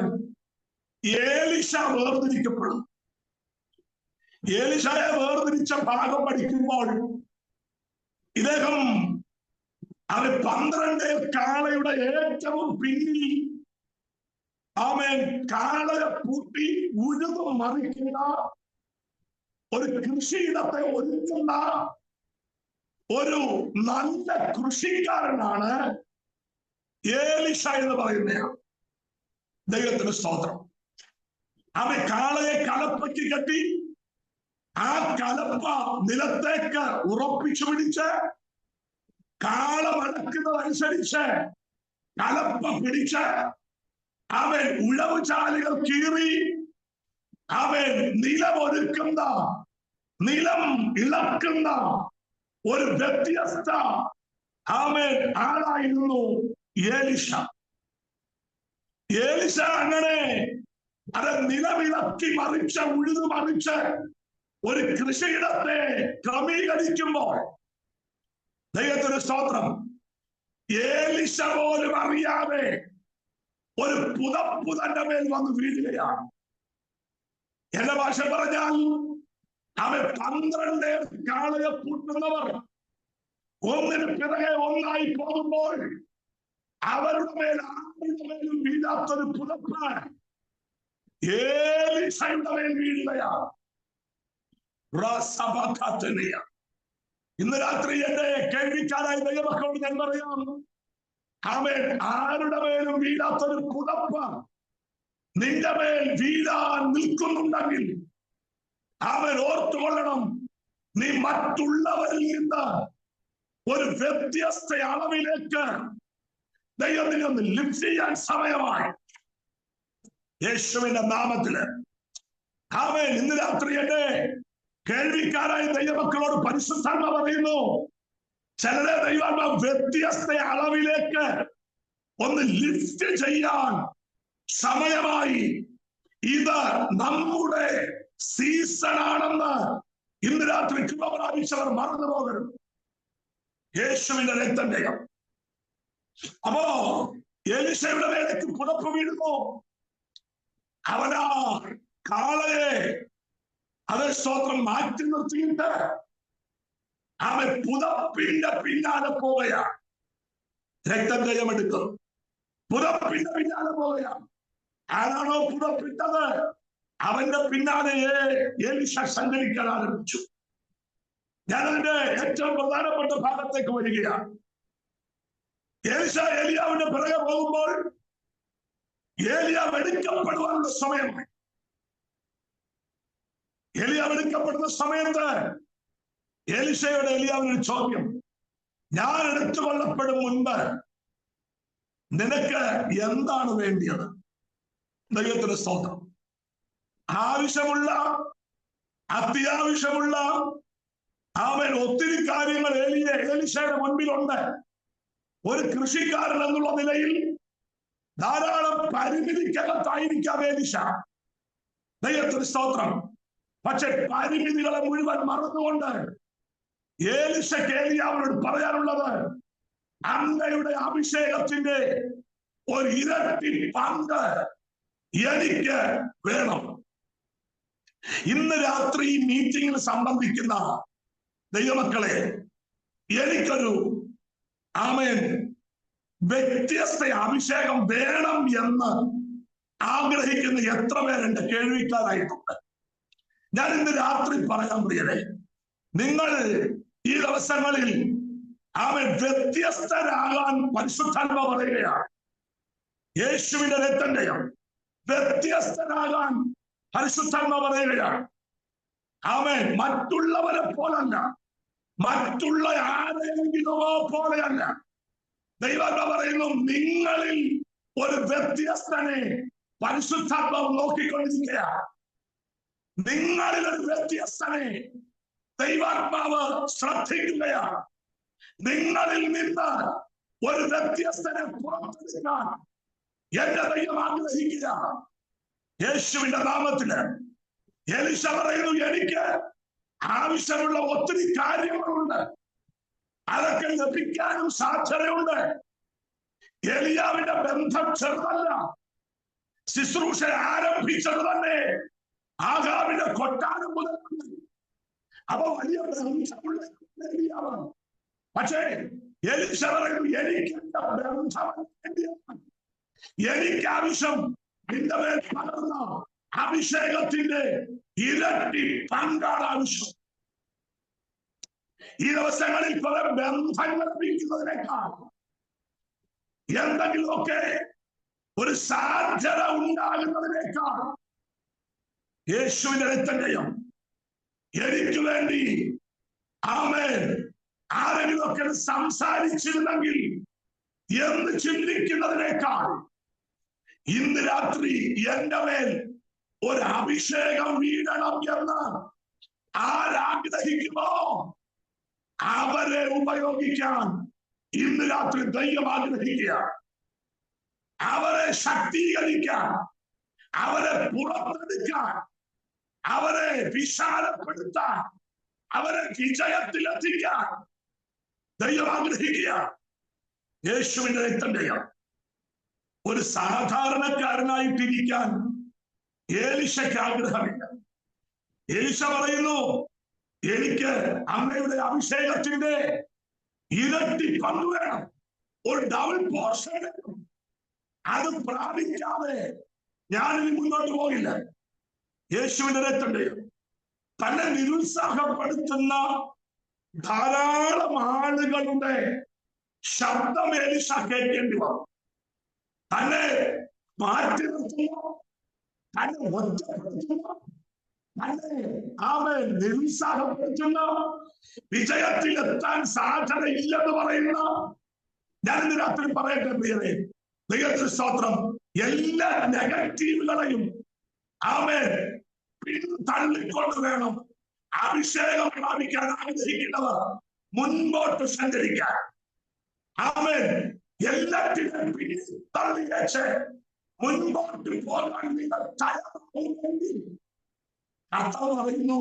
ഏലിശ വേർതിരിക്കപ്പെടുന്നത്. ഏലിശയെ വേർതിരിച്ച ഭാഗം പഠിക്കുമ്പോൾ ഇദ്ദേഹം അത് 12 കാളയുടെ ഏറ്റവും പിന്നിൽ ആമേൻ കാളയെ പൂട്ടി ഉഴുതു മറിക്കുന്ന ഒരു കൃഷിയിടത്തെ ഒരുക്കുന്ന ഒരു നല്ല കൃഷിക്കാരനാണ് ഏലിശ എന്ന് പറയുന്ന ദൈവത്തിന് സ്തോത്രം. അവൻ കാളയെ കലപ്പയ്ക്ക് കെട്ടി ആ കലപ്പ നിലത്തേക്ക് ഉറപ്പിച്ചു പിടിച്ച് കാള മടക്കുന്നതനുസരിച്ച് കലപ്പ പിടിച്ച് അവൻ ഉഴവുചാലുകൾ കീറി അവൻ നിലമൊരുക്കുന്ന നിലം ഇളക്കുന്ന ഒരു വ്യത്യസ്ത ആമേൻ ആളായിരുന്നു ഏലിശ. ഏലിശ അങ്ങനെ അത് നിലവിളക്കി മറിച്ച് ഉഴുതു മറിച്ച് ഒരു കൃഷിയിടത്തെ ക്രമീകരിക്കുമ്പോൾ ദൈവത്തിന് സ്തോത്രം, ഏലിശ പോലും അറിയാതെ ഒരു പുതപ്പ് തന്റെ മേൽ വന്ന് വീഴുകയാണ്. എന്റെ ഭാഷ പറഞ്ഞാൽ അവൻ 12 കാളയെ പൂട്ടുന്നവർ ഒന്നിന് പിറകെ ഒന്നായി പോകുമ്പോൾ അവരുടെ മേൽ ആരുടെ മേലും വീഴാത്തൊരു പുതപ്പ് ഏലിശയുടെ മേൽ വീഴുകയാണ്. ഇന്ന് രാത്രി എന്റെ കേൾവിക്കാരായ ദൈവമക്കളോട് ഞാൻ പറയാം, അവൻ ആരുടെ മേലും വീഴാത്തൊരു പുതപ്പ് നിന്റെ മേൽ വീഴാൻ നിൽക്കുന്നുണ്ടെങ്കിൽ അവൻ ഓർത്തുകൊള്ളണം, നീ മറ്റുള്ളവരിൽ നിന്ന് ഒരു വ്യത്യസ്ത അളവിലേക്ക് ദൈവത്തിനെ ഒന്ന് ലിഫ്റ്റ് ചെയ്യാൻ സമയമായി. യേശുവിന്റെ നാമത്തില് അവൻ ഇന്ന് രാത്രി എന്റെ കേൾവിക്കാരായ ദൈവമക്കളോട് പരിശുദ്ധാത്മ പറയുന്നു, ചിലരെ ദൈവാത്മ വ്യത്യസ്ത അളവിലേക്ക് ഒന്ന് ലിഫ്റ്റ് ചെയ്യാൻ സമയമായി. ഇത് നമ്മുടെ സീസൺ ആണെന്ന് ഇന്ന് രാത്രി കൃപ പ്രാപിച്ചവർ മറന്നു പോകരുത്. യേശുവിന്റെ രക്തം. അപ്പോ എലീശയുടെ മേലേക്ക് പുതപ്പ് വീഴുന്നു. അവനാ കാളയെ അത് സ്തോത്രം മാറ്റി നിർത്തിയിട്ട് അവൻ പുതപ്പിന്റെ പിന്നാലെ പോവുകയാണ്. രക്തം എടുക്കും, പുതപ്പിന്റെ പിന്നാലെ പോവുകയാണ്. ആരാണോ പുതപ്പിട്ടത് അവന്റെ പിന്നാലെ എലീശ സഞ്ചരിക്കാൻ ആരംഭിച്ചു. ഞാനതിന്റെ ഏറ്റവും പ്രധാനപ്പെട്ട ഭാഗത്തേക്ക് വരികയാണ്. എലീശ ഏലിയാവിന്റെ പിറകെ പോകുമ്പോൾ ഏലിയാവ് എടുക്കപ്പെടുവാനുള്ള സമയമായി. ഏലിയാവ് എടുക്കപ്പെടുന്ന സമയത്ത് എലീശയോട് ഏലിയാവിനൊരു ചോദ്യം, ഞാൻ എടുത്തുകൊള്ളപ്പെടും മുൻപ് നിനക്ക് എന്താണ് വേണ്ടിയത്? ദൈവത്തിന്റെ സ്തോത്രം. ആവശ്യമുള്ള അത്യാവശ്യമുള്ള അവൻ ഒത്തിരി കാര്യങ്ങൾ എലീശയുടെ മുൻപിലുണ്ട്. ഒരു കൃഷിക്കാരൻ എന്നുള്ള നിലയിൽ ധാരാളം പരിമിതിക്കകത്തായിരിക്കാം എലീശ. ദൈവത്തിന് സ്തോത്രം. പക്ഷെ പരിമിതികളെ മുഴുവൻ മറന്നുകൊണ്ട് എലീശയ്ക്ക് ഏലിയാവിനോട് പറയാനുള്ളത്, അങ്ങയുടെ അഭിഷേകത്തിന്റെ ഒരു ഇരട്ടി പങ്ക് എനിക്ക് വേണം. ഇന്ന് രാത്രി ഈ മീറ്റിംഗിൽ സംബന്ധിക്കുന്ന ദൈവമക്കളെ, എനിക്കൊരു ആമേൻ വ്യത്യസ്ത അഭിഷേകം വേണം എന്ന് ആഗ്രഹിക്കുന്ന എത്ര പേരെന്റെ കേൾവിക്കാരായിട്ടുണ്ട്. ഞാൻ ഇന്ന് രാത്രി പറയാൻ പ്രിയരെ, നിങ്ങൾ ഈ ദിവസങ്ങളിൽ അവൻ വ്യത്യസ്തരാകാൻ പരിശുദ്ധാത്മ പറയുകയാണ്. യേശുവിന്റെ രക്തം വ്യത്യസ്തരാകാൻ പരിശുദ്ധാത്മ പറയുകയാണ്. അവൻ മറ്റുള്ളവരെ പോലല്ല, മറ്റുള്ള ആരെങ്കിലുമോ പോലെയല്ല. ദൈവാത്മ പറയുന്നു, നിങ്ങളിൽ ഒരു വ്യത്യസ്തനെ പരിശുദ്ധാത്മാവ് നോക്കിക്കൊണ്ടിരിക്കുകയാണ്. നിങ്ങളിൽ ഒരു വ്യത്യസ്തനെ ദൈവാത്മാവ് ശ്രദ്ധിക്കുകയാണ്. നിങ്ങളിൽ നിന്ന് ഒരു വ്യത്യസ്തനെ പുറത്തെടുക്കാൻ എന്റെ ദൈവം ആഗ്രഹിക്കുക. യേശുവിന്റെ നാമത്തില് എലീശ പറയുന്നു, എനിക്ക് ആവശ്യമുള്ള ഒത്തിരി കാര്യങ്ങളുണ്ട്, അതൊക്കെ ലഭിക്കാനും സാധ്യതയുണ്ട്. ഏലിയാവിന്റെ ബന്ധം ചെറുതല്ല. ശുശ്രൂഷ ആരംഭിച്ചത് തന്നെ ആഹാബിന്റെ കൊട്ടാരം മുതൽ. അപ്പൊ വലിയ ബന്ധമുള്ള ഏലിയാവ്. പക്ഷേ എലീശ പറയുന്നു, എനിക്ക് എനിക്ക് ആവശ്യം നിന്റെ മേൽ പകർന്ന അഭിഷേകത്തിന്റെ ഇരട്ടി പങ്കാണ് ആവശ്യം. ഈ ദിവസങ്ങളിൽ കുറെ ബന്ധങ്ങൾ ലഭിക്കുന്നതിനേക്കാൾ എന്തെങ്കിലുമൊക്കെ ഒരു സാധ്യത ഉണ്ടാകുന്നതിനേക്കാൾ യേശുവിന്റെ രക്തം എനിക്ക് വേണ്ടി ആമേൻ ആരെങ്കിലുമൊക്കെ സംസാരിച്ചിരുന്നെങ്കിൽ എന്ന് ചിന്തിക്കുന്നതിനേക്കാൾ ഇന്ന് രാത്രി എന്റെ മേൽ ഒരു അഭിഷേകം വീഴണം എന്ന് ആരാഗ്രഹിക്കുമോ അവരെ ഉപയോഗിക്കാൻ ഇന്ന് രാത്രി ദൈവം ആഗ്രഹിക്കുക അവരെ ശക്തീകരിക്കാൻ, അവരെ പുറത്തെടുക്കാൻ, അവരെ വിശാലപ്പെടുത്താൻ, അവരെ വിജയത്തിലെത്തിക്കാൻ ദൈവം ആഗ്രഹിക്കുക. യേശുവിന്റെ രക്തം ഒരു സാധാരണക്കാരനായിട്ടിരിക്കാൻ ഏലിശയ്ക്ക് ആഗ്രഹമില്ല. ഏലിശ പറയുന്നു, എനിക്ക് അമ്മയുടെ അഭിഷേകത്തിന്റെ ഇരട്ടി പങ്ക് വേണം, ഒരു ഡബിൾ പോർഷൻ വേണം. അത് പ്രാപിക്കാതെ ഞാനിനി മുന്നോട്ട് പോകില്ല. യേശുവിന്റെ രക്തം തന്നെ നിരുത്സാഹപ്പെടുത്തുന്ന ധാരാളം ആളുകളുടെ ശബ്ദം ഏലിശ കേൾക്കേണ്ടി വന്നു. തന്നെ മാറ്റി നിർത്തുന്ന, തന്നെ ഒറ്റപ്പെടുത്തുന്ന, തന്നെ നിരുത്സാഹപ്പെടുത്തുന്ന, വിജയത്തിലെത്താൻ സാധ്യതയില്ലെന്ന് പറയുന്ന, ഞാൻ ഇന്ന് രാത്രി പറയട്ടെ പ്രിയരെ, ദൈവത്തിന് സ്തോത്രം, എല്ലാ നെഗറ്റീവുകളെയും പിന്തള്ളിക്കൊണ്ട് വേണം അഭിഷേകം പ്രാപിക്കാൻ ആഗ്രഹിക്കുന്നവർ മുൻപോട്ട് സഞ്ചരിക്കാൻ. എല്ലാത്തിനും പിന്തള്ളി വെച്ച് മുൻപോട്ട് പോകാൻ നിങ്ങൾ തയ്യാറാണെങ്കിൽ കർത്താവ് പറയുന്നു,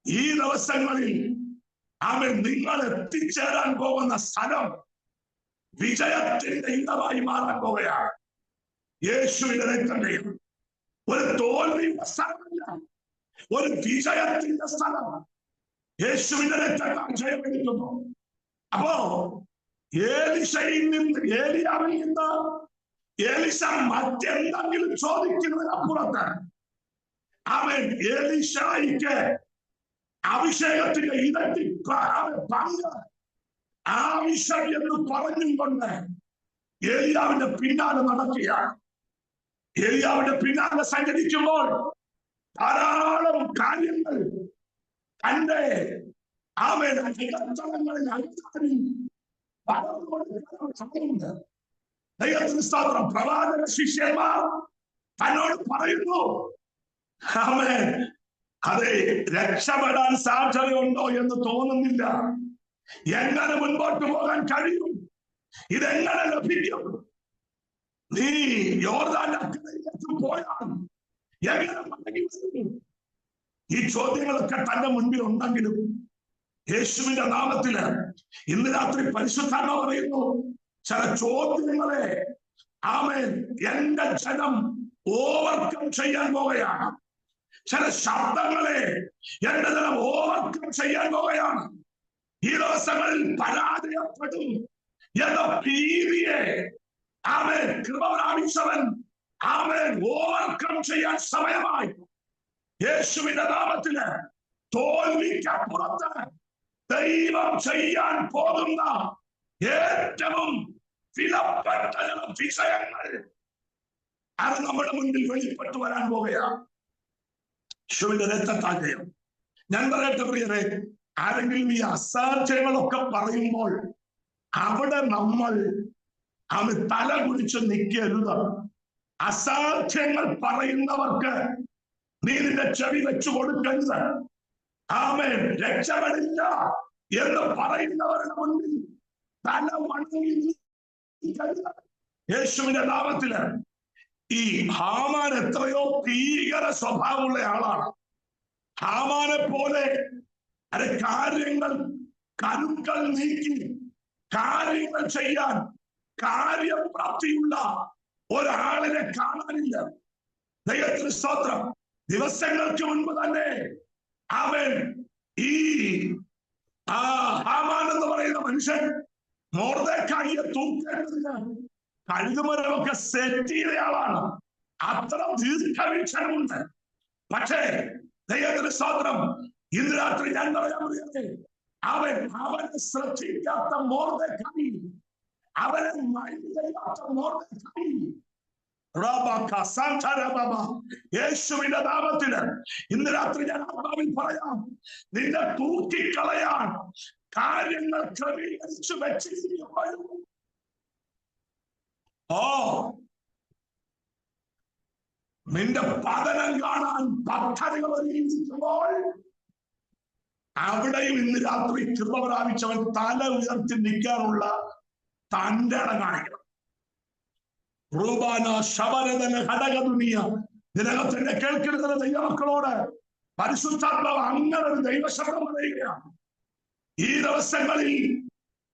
ഈ ദിവസങ്ങളിൽ നിങ്ങൾ എത്തിച്ചേരാൻ പോകുന്ന സ്ഥലം വിജയത്തിന്റെ ഇടമായി മാറാൻ പോവുകയാണ്. യേശുവിന്റെ രക്തം ഒരു തോൽവിയുടെ സ്ഥലമല്ല, ഒരു വിജയത്തിന്റെ സ്ഥലം. യേശുവിന്റെ രക്തം ജയമെടുക്കുന്നു. അപ്പോ ഏലിയാവിൽ നിന്ന് ഏലിശ മറ്റെന്തെങ്കിലും ചോദിക്കുന്നതിനപ്പുറത്ത് ഏലിശായിക്ക് അഭിഷേകത്തിന്റെ ഇരട്ടി പങ്ക് ആവശ്യം എന്ന് പറഞ്ഞുകൊണ്ട് ഏലിയാവിന്റെ പിന്നാലെ നടക്കുകയാണ്. ഏലിയാവിന്റെ പിന്നാലെ സഞ്ചരിക്കുമ്പോൾ ധാരാളം കാര്യങ്ങൾ തന്റെ അകത്തളങ്ങളിൽ ദൈവത്തിന് സ്തോത്രം. പ്രവാചക ശിഷ്യന്മാർ തന്നോട് പറയുന്നു, അതെ, രക്ഷപ്പെടാൻ സാധ്യതയുണ്ടോ എന്ന് തോന്നുന്നില്ല. എങ്ങനെ മുൻപോട്ട് പോകാൻ കഴിയും? ഇതെങ്ങനെ ലഭിക്കും? നീ യോർദാന്റെ അക്കരയിലേക്ക് പോയാൽ എങ്ങനെ മടങ്ങി വരും? ഈ ചോദ്യങ്ങളൊക്കെ തന്റെ മുൻപിൽ ഉണ്ടെങ്കിലും യേശുവിന്റെ നാമത്തില് ഇന്ന് രാത്രി പരിശുദ്ധാത്മാവ് പറയുന്നു, ചില ചോദ്യങ്ങളെ എന്റെ ജനം ഓവർകം ചെയ്യാൻ പോവുകയാണ്. ചില ശബ്ദങ്ങളെ എന്റെ ജനം ഓവർകം ചെയ്യാൻ പോവുകയാണ്. ഈ ദിവസങ്ങളിൽ പരാജയപ്പെടും എന്ന ഭീതിയെ കൃപ പ്രാപിച്ചവൻ ഓവർകം ചെയ്യാൻ സമയമായി. യേശുവിന്റെ നാമത്തില് തോൽവിക്കപ്പുറത്ത് ദൈവം ചെയ്യാൻ പോകുന്ന ഏറ്റവും വിലപ്പെട്ട വിഷയങ്ങൾ അത് നമ്മുടെ മുന്നിൽ വെളിപ്പെട്ടു വരാൻ പോവുകയാണ്. യേശുവിന്റെ രക്തത്താകയം. ഞാൻ പറയട്ടെ പ്രിയരെ, ആരെങ്കിലും ഈ അസാധ്യങ്ങളൊക്കെ പറയുമ്പോൾ അവിടെ നമ്മൾ തല കുടിച്ച് നിൽക്കരുത്. അസാധ്യങ്ങൾ പറയുന്നവർക്ക് നീ നിന്റെ ചെവി വെച്ചു കൊടുക്കരുത്. രക്ഷപ്പെടില്ല എന്ന് പറയുന്നവരുടെ മുന്നിൽ തല വണങ്ങി. യേശുവിന്റെ നാമത്തില് ഈ ഹാമാൻ എത്രയോ ഭീകര സ്വഭാവമുള്ള ആളാണ്. ഹാമാനെ പോലെ കാര്യങ്ങൾ കരുക്കൾ നീക്കി കാര്യങ്ങൾ ചെയ്യാൻ കാര്യപ്രാപ്തിയുള്ള ഒരാളിനെ കാണാനില്ല. ദൈവത്തിന് സ്തോത്രം. ദിവസങ്ങൾക്ക് മുൻപ് തന്നെ അവൻ ഈ ഹാമാൻ എന്ന് പറയുന്ന മനുഷ്യൻ മൊർദെഖായിയെ തൂക്കേണ്ടതിന് കഴുകുമരമൊക്കെ സെറ്റ് ചെയ്തയാളാണ്. അത്ര ദീർഘവീക്ഷണമുണ്ട്. പക്ഷേ ദൈവത്തിന് സ്തോത്രം, ഇന്ന് രാത്രി ഞാൻ പറയാൻ പറയുന്നത്, അവനെ ശ്രദ്ധിക്കാത്ത മൊർദെഖായി, അവനെ മൈൻഡ് ചെയ്യാത്ത മൊർദെഖായി യേശുവിന്റെ നാമത്തില് ഇന്ന് രാത്രി ഞാൻ ആത്മാവിൽ പറയാം, നിന്നെ തൂക്കിക്കളയാൻ കാര്യങ്ങൾ ക്രമീകരിച്ചു വെച്ചിരിക്കുന്നു. നിന്റെ പതനം കാണാൻ പദ്ധതികൾ ഒരുങ്ങിയിരിക്കുമ്പോൾ അവിടെയും ഇന്ന് രാത്രി കൃപ പ്രാപിച്ചവൻ തല ഉയർത്തി നിൽക്കാനുള്ള തന്റെ ഇടം കാണിക്കണം. റൂബാന ശബരതന ഘടകദുനിയ ഇതിനകത്തിന്റെ കേൾക്കുന്ന ദൈവമക്കളോട് പരിശുദ്ധാത്മാവ് അങ്ങനെ ഒരു ദൈവശബ്ദം പറയുകയാണ്. ഈ ദിവസങ്ങളിൽ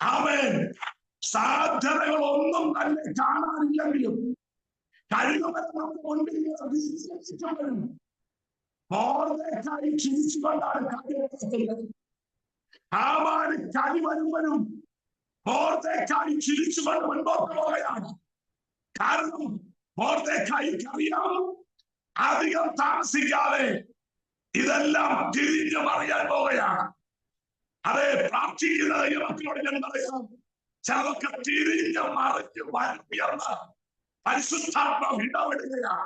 ആമേൻ സാധ്യതകളൊന്നും തന്നെ കാണാനില്ലെങ്കിലും കഴിവുകളും മോർദെഖായി ചിരിച്ചുകൊണ്ടാണ് കാര്യങ്ങൾ. ഹാമാന് കലി വരുമ്പോഴും മോർദെഖായി ചിരിച്ചുകൊണ്ട് മുൻപോട്ട് പോവുകയാണ്. കാരണം മോർദെഖായിക്ക് അറിയാം അധികം താമസിക്കാതെ ഇതെല്ലാം തിരിഞ്ഞു പറയാൻ പോവുകയാണ്. അതെ, പ്രാർത്ഥിക്കുന്ന ദൈവമക്കളോട് ഞാൻ പറയാം, ചിലതൊക്കെ തിരിഞ്ഞു മറിഞ്ഞു ഉയർന്ന് പരിശുദ്ധാത്മാവ് ഇടപെടുകയാണ്.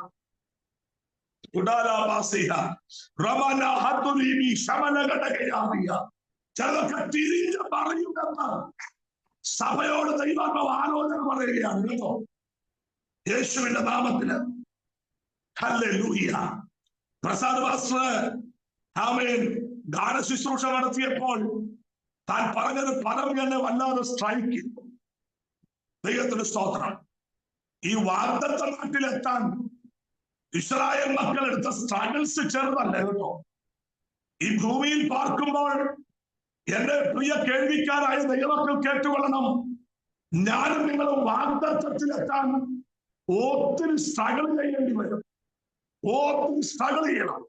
ചിലതൊക്കെ തിരിഞ്ഞു പറയുമെന്ന് സഭയോട് ദൈവാത്മാവ് ആലോചന പറയുകയാണ് കേട്ടോ, യേശുവിന്റെ നാമത്തില്. ഹല്ലേലൂയ. പ്രസാദ് പാസ്റ്റർ ആമേൻ ഗാന ശുശ്രൂഷ നടത്തിയപ്പോൾ താൻ പറഞ്ഞത് പദം എന്നെ വല്ലാതെ സ്ട്രൈക്ക് ചെയ്തു. ദൈവത്തിന് സ്തോത്രം. ഈ വാഗ്ദത്ത നാട്ടിലെത്താൻ ഇസ്രായേൽ മക്കൾ എടുത്ത സ്ട്രഗിൾസ് ചെറുതല്ല കേട്ടോ. ഈ ഭൂമിയിൽ പാർക്കുമ്പോൾ എന്റെ പ്രിയ കേൾവിക്കാരായ ദൈവമക്കൾ കേട്ടുകൊള്ളണം, ഞാനും നിങ്ങളും വാഗ്ദത്തത്തിലെത്താൻ ഒത്തിരി സ്ട്രഗിൾ ചെയ്യേണ്ടി വരും. ഒത്തിരി സ്ട്രഗിൾ ചെയ്യണം.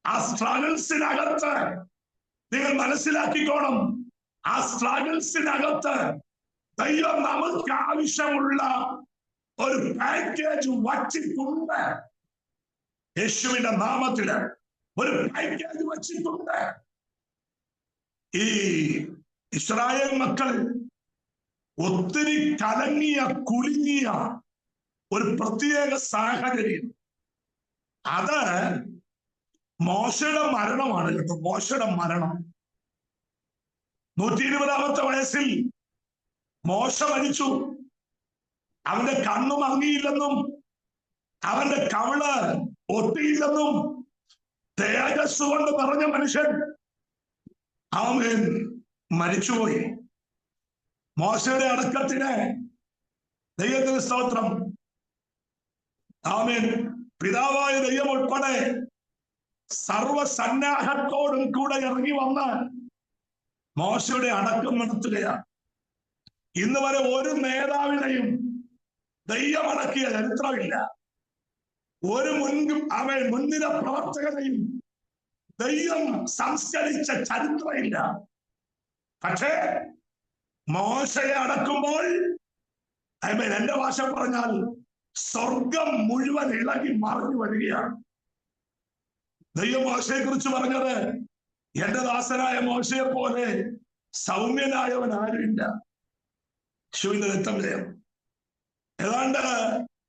ആ സ്ട്രഗിൾസിനകത്ത് നിങ്ങൾ മനസ്സിലാക്കിക്കോണം, ആ സ്ട്രഗിൾസിനകത്ത് ദൈവം നമുക്ക് ആവശ്യമുള്ള ഒരു പാക്കേജ് വച്ചിട്ടുണ്ട്. യേശുവിന്റെ നാമത്തില് ഒരു പാക്കേജ് വച്ചിട്ടുണ്ട്. ഈ ഇസ്രായേൽ മക്കൾ ഒത്തിരി കലങ്ങിയ കുലുങ്ങിയ ഒരു പ്രത്യേക സാഹചര്യം, അത് മോശയുടെ മരണമാണ് കേട്ടോ. മോശയുടെ മരണം 120-ാമത്തെ വയസ്സിൽ മോശ മരിച്ചു. അവന്റെ കണ്ണു മങ്ങിയില്ലെന്നും അവന്റെ കവിള് ഒട്ടിയില്ലെന്നും തേജസ് കൊണ്ട് പറഞ്ഞ മനുഷ്യൻ അവൻ മരിച്ചുപോയി. മോശയുടെ അടക്കത്തിന് ദൈവത്തിന് സ്തോത്രം. ആമേൻ. പിതാവായ ദൈവം ഉൾപ്പെടെ സർവസന്നാഹത്തോടും കൂടെ ഇറങ്ങി വന്ന് മോശയുടെ അടക്കം നടത്തുകയാണ്. ഇന്ന് വരെ ഒരു നേതാവിനെയും ദൈവം അടക്കിയ ചരിത്രമില്ല. ഒരു മുൻനിര പ്രവർത്തകനെയും ദൈവം സംസ്കരിച്ച ചരിത്രമില്ല. പക്ഷേ മോശയെ അടക്കുമ്പോൾ എന്റെ ഭാഷ പറഞ്ഞാൽ സ്വർഗം മുഴുവൻ ഇളകി മറിഞ്ഞു വരികയാണ്. ദൈവം മോശയെ കുറിച്ച് പറഞ്ഞത്, എന്റെ ദാസനായ മോശയെ പോലെ സൗമ്യനായവൻ ആരുമില്ല. ശിവന്റെ രക്തം ജയം. ഏതാണ്ട്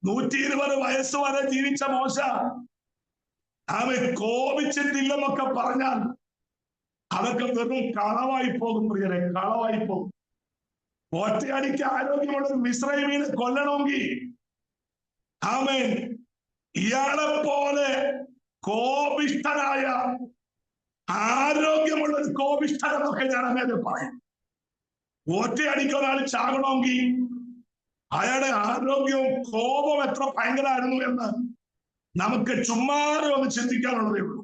120 വയസ്സ് വരെ ജീവിച്ച മോശ അവൻ കോപിച്ചിട്ടില്ലെന്നൊക്കെ പറഞ്ഞാൽ അതൊക്കെ വെറും കളവായി പോകും പ്രിയരെ, കളവായി പോകും. ഒറ്റയടിക്ക് ആരോഗ്യമുള്ള മിസ്രൈമീനെ കൊല്ലണമെങ്കിൽ ആമേൻ ഇയാളെ പോലെ കോപിഷ്ഠനായ ആരോഗ്യമുള്ള കോപിഷ്ഠനെന്നൊക്കെ ഞാൻ അങ്ങനെ പറയും. ഒറ്റയടിക്ക് ഒരാൾ ചാകണമെങ്കിൽ അയാളുടെ ആരോഗ്യവും കോപം എത്ര ഭയങ്കരമായിരുന്നു എന്ന് നമുക്ക് ചുമ്മാതെ ഒന്ന് ചിന്തിക്കാനുള്ളതേ ഉള്ളൂ.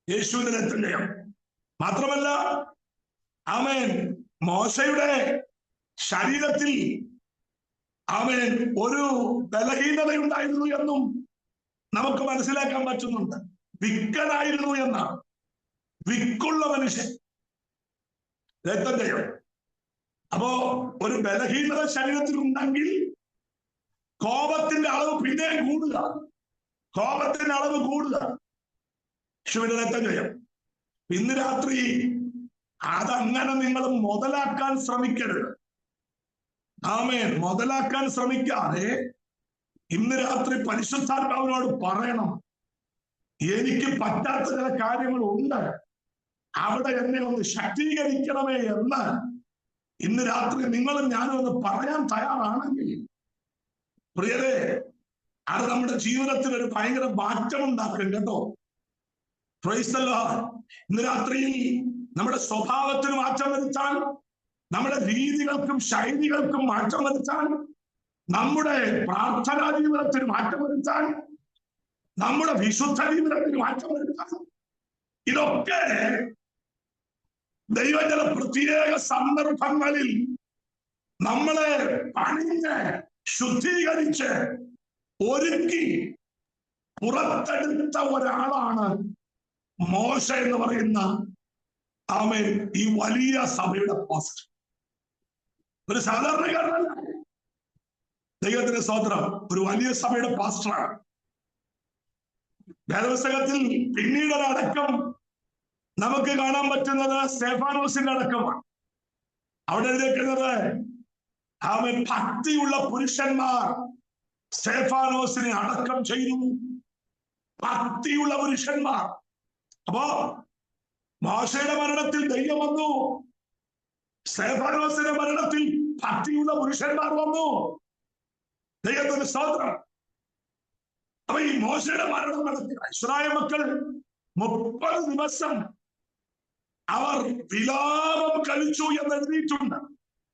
യേശുവിന്റെ രക്തം ജയം. മാത്രമല്ല ആമേൻ മോശയുടെ ശരീരത്തിൽ ആമേൻ ഒരു ബലഹീനതയുണ്ടായിരുന്നു എന്നും നമുക്ക് മനസ്സിലാക്കാൻ പറ്റുന്നുണ്ട്. വിക്കനായിരുന്നു എന്നാണ്. വിക്കുള്ള മനുഷ്യൻ. രക്തം ജയം. അപ്പോ ഒരു ബലഹീനത ശരീരത്തിൽ ഉണ്ടെങ്കിൽ കോപത്തിന്റെ അളവ് പിന്നെയും കൂടുക. കോപത്തിന്റെ അളവ് കൂടുക. ശിവന്റെ രക്തം ജയം. ഇന്ന് രാത്രി അതങ്ങനെ നിങ്ങൾ മുതലാക്കാൻ ശ്രമിക്കരുത്. ആമേൻ. മുതലാക്കാൻ ശ്രമിക്കാതെ ഇന്ന് രാത്രി പരിശുദ്ധാത്മാവിനോട് പറയണം, എനിക്ക് പറ്റാത്ത ചില കാര്യങ്ങളുണ്ട്, അവിടെ എന്നെ ഒന്ന് ശക്തീകരിക്കണമേ എന്ന് ഇന്ന് രാത്രി നിങ്ങളും ഞാനും ഒന്ന് പറയാൻ തയ്യാറാണെങ്കിൽ പ്രിയരെ, അത് നമ്മുടെ ജീവിതത്തിൽ ഒരു ഭയങ്കര മാറ്റം ഉണ്ടാക്കും കേട്ടോ. Praise the Lord. ഇന്ന് രാത്രിയിൽ നമ്മുടെ സ്വഭാവത്തിന് മാറ്റം വരുത്താൻ, നമ്മുടെ രീതികൾക്കും ശൈലികൾക്കും മാറ്റം വരുത്താൻ, നമ്മുടെ പ്രാർത്ഥനാ ജീവിതത്തിന് മാറ്റം വരുത്താൻ, നമ്മുടെ വിശുദ്ധ ജീവിതത്തിന് മാറ്റം വരുത്താൻ, ഇതൊക്കെ ദൈവം ചില പ്രത്യേക സന്ദർഭങ്ങളിൽ നമ്മളെ പണിഞ്ഞ് ശുദ്ധീകരിച്ച് ഒരുക്കി പുറത്തെടുത്ത ഒരാളാണ് മോശ എന്ന് പറയുന്ന ആമേൻ ഈ വലിയ സഭയുടെ പാസ്റ്റർ. ഒരു സാധാരണക്കാരനല്ല, ദൈവത്തിന്റെ സ്തോത്രം, ഒരു വലിയ സഭയുടെ പാസ്റ്ററാണ്. വേദപുസ്തകത്തിൽ പിന്നീട് ഒരടക്കം നമുക്ക് കാണാൻ പറ്റുന്നത് സ്തെഫാനോസിന്റെ അടക്കമാണ്. അവിടെ എഴുതിയിരിക്കുന്നത് അവൻ ഭക്തിയുള്ള പുരുഷന്മാർ സ്തെഫാനോസിനെ അടക്കം ചെയ്തു. ഭക്തിയുള്ള പുരുഷന്മാർ. അപ്പോ മോശയുടെ മരണത്തിൽ ദൈവം വന്നു, സ്തെഫാനോസിന്റെ മരണത്തിൽ ഭക്തിയുള്ള പുരുഷന്മാർ വന്നു. ദൈവത്തിന്റെ സ്തോത്രം. അപ്പൊ ഈ മോശയുടെ മരണം നടത്തി ഇസ്രായേൽ മക്കൾ 30 ദിവസം അവർ വിലാപം കഴിച്ചു എന്ന് എഴുതിയിട്ടുണ്ട്.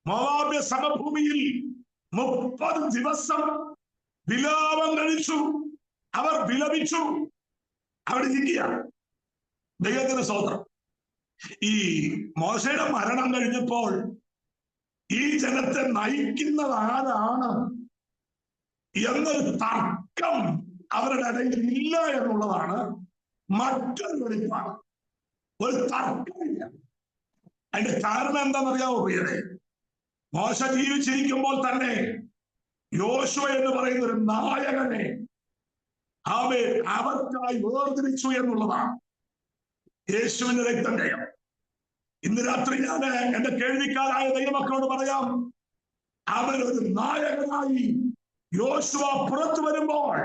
മോവാബ്യ സമഭൂമിയിൽ 30 ദിവസം വിലാപം കഴിച്ചു, അവർ വിലപിച്ചു. അവിടെ ഇരിക്കുകയാണ്. ദൈവത്തിന്റെ സ്തോത്രം. ഈ മോശയുടെ മരണം കഴിഞ്ഞപ്പോൾ ഈ ജനത്തെ നയിക്കുന്നത് ആരാണ് എന്നൊരു തർക്കം അവരുടെ ഇടയിൽ ഇല്ല എന്നുള്ളതാണ് മറ്റൊരു വെളിപ്പാട്. ഒരു തർക്കമില്ല. അതിന്റെ കാരണം എന്താണെന്നറിയാവോ പ്രിയരെ? മോശ ജീവിച്ചിരിക്കുമ്പോൾ തന്നെ യോശുവ എന്ന് പറയുന്ന ഒരു നായകനെ അവർക്കായി വേർതിരിച്ചു എന്നുള്ളതാണ്. യേശുവിന്റെ രക്തം ജയം. ഇന്ന് രാത്രി ഞാൻ എന്റെ കേൾവിക്കാരായ ദൈവമക്കളോട് പറയാം, അവൻ ഒരു നായകനായി യോശുവ പുറത്തു വരുമ്പോൾ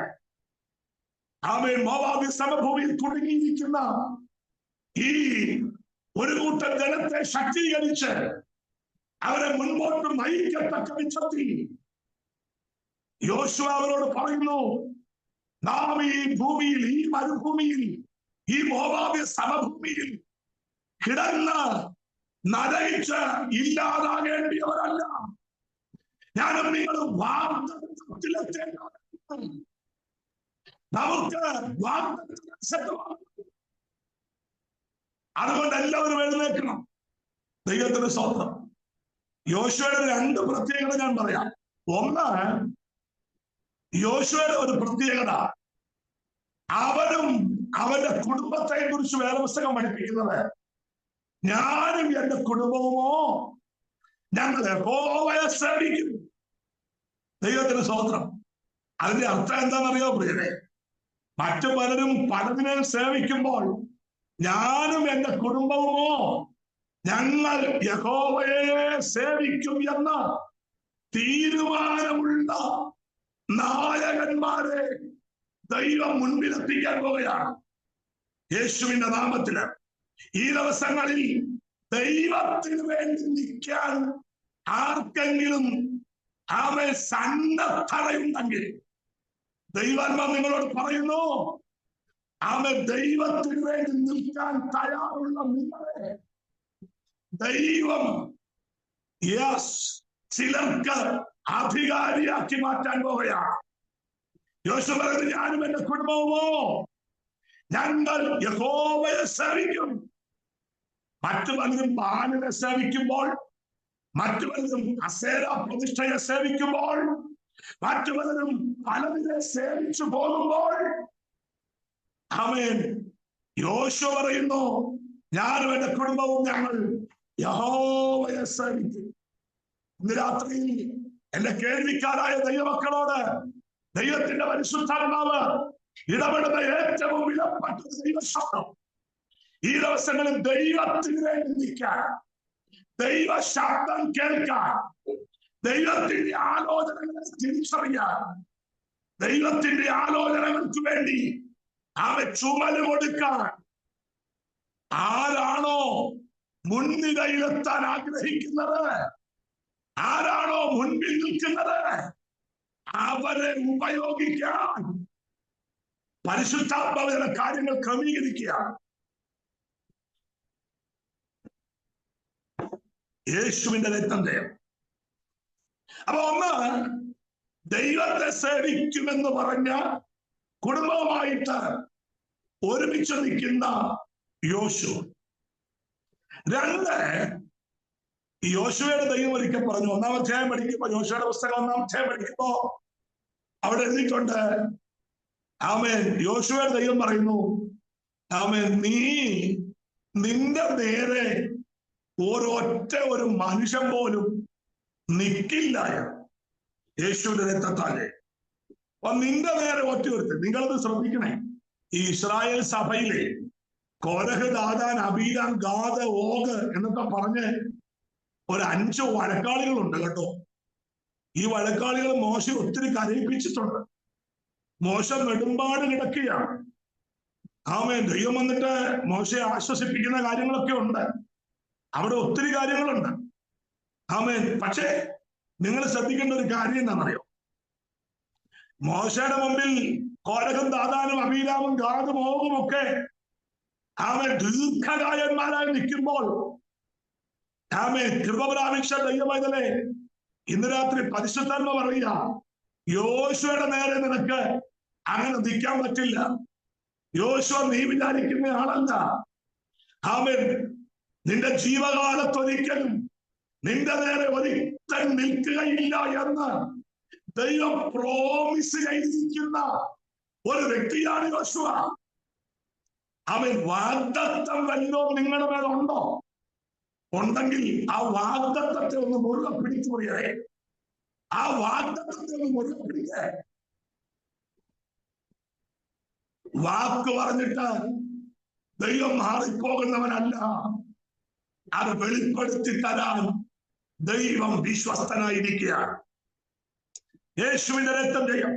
അവൻ മോവാബ് സമഭൂമിയിൽ കുടുങ്ങിയിരിക്കുന്ന ഈ ഒരു കൂട്ടം ജനത്തെ ശക്തീകരിച്ച് അവരെ മുൻപോട്ട് നയിക്കത്തക്ക വിധത്തിൽ യോശുവ അവരോട് പറയുന്നു, നാം ഈ ഭൂമിയിൽ, ഈ മരുഭൂമിയിൽ, ഈ മോവാബ്യ സമഭൂമിയിൽ കിടന്ന് നരയിച്ച് ഇല്ലാതാകേണ്ടിയവരല്ല. ഞാനും നിങ്ങളും വാഗ്ദത്തത്തിലെത്തേണ്ടവരാണ്. നമുക്ക് വാഗ്ദത്തമാണ്. അതുകൊണ്ട് എല്ലാവരും എഴുന്നേൽക്കണം. ദൈവത്തിന് സ്തോത്രം. യോശുവയുടെ 2 പ്രത്യേകത ഞാൻ പറയാം. ഒന്ന്, യോശുവയുടെ ഒരു പ്രത്യേകത, അവനും അവന്റെ കുടുംബത്തെ കുറിച്ച് വേദപുസ്തകം പഠിപ്പിക്കുന്നത്, ഞാനും എന്റെ കുടുംബവുമോ ഞങ്ങൾ യഹോവയെ സേവിക്കും. ദൈവത്തിന് സ്തോത്രം. അതിന്റെ അർത്ഥം എന്താണെന്നറിയോ പ്രിയരെ? മറ്റു പലരും പലതിനെ സേവിക്കുമ്പോൾ ഞാനും എന്റെ കുടുംബവുമോ ഞങ്ങൾ യഹോവയെ സേവിക്കും എന്ന തീരുമാനമുള്ള നായകന്മാരെ ദൈവം മുൻപിലെത്തിക്കാൻ പോവുകയാണ് യേശുവിന്റെ നാമത്തില്. ഈ ദിവസങ്ങളിൽ ദൈവത്തിന് വേണ്ടി നിൽക്കാൻ ആർക്കെങ്കിലും സന്നദ്ധതയുണ്ടെങ്കിൽ ദൈവാത്മാ നിങ്ങളോട് പറയുന്നു, ദൈവത്തിന് വേണ്ടി നിൽക്കാൻ തയ്യാറുള്ള നിങ്ങളെ ദൈവം ചിലർക്ക് അധികാരിയാക്കി മാറ്റാൻ പോവുകയാണ്. യോശുവ പറയുന്നത്, ഞാനും എന്റെ കുടുംബവുമോ ഞങ്ങൾ യഹോവയെ സേവിക്കും. മറ്റു പലരും ബാലിനെ സേവിക്കുമ്പോൾ, മറ്റു പലരും അസേര പ്രതിഷ്ഠയെ സേവിക്കുമ്പോൾ, മറ്റു പലരും പലതിനെ സേവിച്ചു പോകുമ്പോൾ, ആമേൻ, യോശുവ പറയുന്നു, ഞാനും എന്റെ കുടുംബവും ഞങ്ങൾ യഹോവയെ സേവിക്കും. ഇന്ന് രാത്രി എന്റെ കേൾവിക്കാരായ ദൈവമക്കളോട് ദൈവത്തിന്റെ പരിശുദ്ധാത്മാവ് ഇടപെടുന്ന ഏറ്റവും വിലപ്പെട്ട ദൈവശബ്ദം, ഈ ദിവസങ്ങളിൽ ദൈവത്തിന് വേണ്ടി നിൽക്കാൻ, ദൈവ ശബ്ദം കേൾക്കാൻ, ദൈവത്തിന്റെ ആലോചനകളെ തിരിച്ചറിയാൻ, ദൈവത്തിന്റെ ആലോചനകൾക്ക് വേണ്ടി അവൻ ചുമല് കൊടുക്കാൻ ആരാണോ മുൻനിരയിലെത്താൻ ആഗ്രഹിക്കുന്നത്, ആരാണോ മുൻപിൽ നിൽക്കുന്നത്, അവരെ ഉപയോഗിക്കാൻ പരിശുദ്ധാത്മാവിന്റെ കാര്യങ്ങൾ ക്രമീകരിക്കുക. യേശുവിന്റെ രക്തം ജയം. അപ്പൊ ഒന്ന്, ദൈവത്തെ സേവിക്കുമെന്ന് പറഞ്ഞ കുടുംബവുമായിട്ട് ഒരുമിച്ച് നിൽക്കുന്ന യോശുവ. രണ്ട്, യോശുവയുടെ ദൈവം ഒരിക്കൽ പറഞ്ഞു, 1-ാം അധ്യായം പഠിക്കുമ്പോ, യോശുവയുടെ പുസ്തകം 1-ാം അധ്യായം പഠിക്കുമ്പോ അവിടെ എഴുതിയിട്ടുണ്ട്, ആമേൻ, യോശുവയുടെ ദൈവം പറയുന്നു, ആമേൻ, നീ നിന്റെ നേരെ ഒരു മനുഷ്യൻ പോലും നിൽക്കില്ല. യേശുവിന്റെ രക്തത്താലെ നിന്റെ നേരെ ഒറ്റ. നിങ്ങളത് ശ്രദ്ധിക്കണേ. ഈ ഇസ്രായേൽ സഭയിലെ കോരഹ്, ദാഥാൻ, അബീരാം, ഗാദ്, ഓഗ് എന്നൊക്കെ പറഞ്ഞ് ഒരു 5 വഴക്കാളികളുണ്ട് കേട്ടോ. ഈ വഴക്കാളികൾ മോശ ഒത്തിരി കരയിപ്പിച്ചിട്ടുണ്ട്. മോശ നെടുമ്പാട് കിടക്കുകയാണ്. ആമേൻ. ദൈവം വന്നിട്ട് മോശയെ ആശ്വസിപ്പിക്കുന്ന കാര്യങ്ങളൊക്കെ ഉണ്ട്. അവിടെ ഒത്തിരി കാര്യങ്ങളുണ്ട്. ആമേൻ. പക്ഷേ നിങ്ങൾ ശ്രദ്ധിക്കേണ്ട ഒരു കാര്യം എന്താണെന്നറിയോ? മോശയുടെ മുമ്പിൽ കോരഹും, ദാഥാനും, അബീരാമും, ഗാദും, ഓഗും ഒക്കെ ആമേൻ ദീർഘകായന്മാരായി നിൽക്കുമ്പോൾ, ആമേൻ, കൃപ പ്രാപിച്ച ദൈവമൈതലേ, ഇന്ന് രാത്രി പരിശുദ്ധാത്മ പറയുക, യോശുവയുടെ നേരെ നിനക്ക് അങ്ങനെ നിൽക്കാൻ പറ്റില്ല. യോശുവ നീ വിചാരിക്കുന്ന ആളല്ല. ആമേൻ. നിന്റെ ജീവകാലത്തൊരിക്കലും നിന്റെ നേരെ ഒരിക്കൽ നിൽക്കുകയില്ല എന്ന് ദൈവം പ്രോമിസ് ചെയ്തിരിക്കുന്ന ഒരു വ്യക്തിയാണ് യോശുവ. അവൻ വാഗ്ദത്തം വല്ലതും നിങ്ങളുടെ മേലുണ്ടോ? ഉണ്ടെങ്കിൽ ആ വാഗ്ദത്തത്തെ ഒന്ന് മുറുകെ പിടിച്ചു പോയേ. ആ വാഗ്ദത്തത്തെ ഒന്ന് മുറുകെ പിടിക്കേ. വാക്ക് പറഞ്ഞിട്ട് ദൈവം മാറിപ്പോകുന്നവനല്ല. അത് വെളിപ്പെടുത്തി തരാൻ ദൈവം വിശ്വസ്തനായിരിക്കുകയാണ്. യേശുവിന്റെ രക്തം ജയം.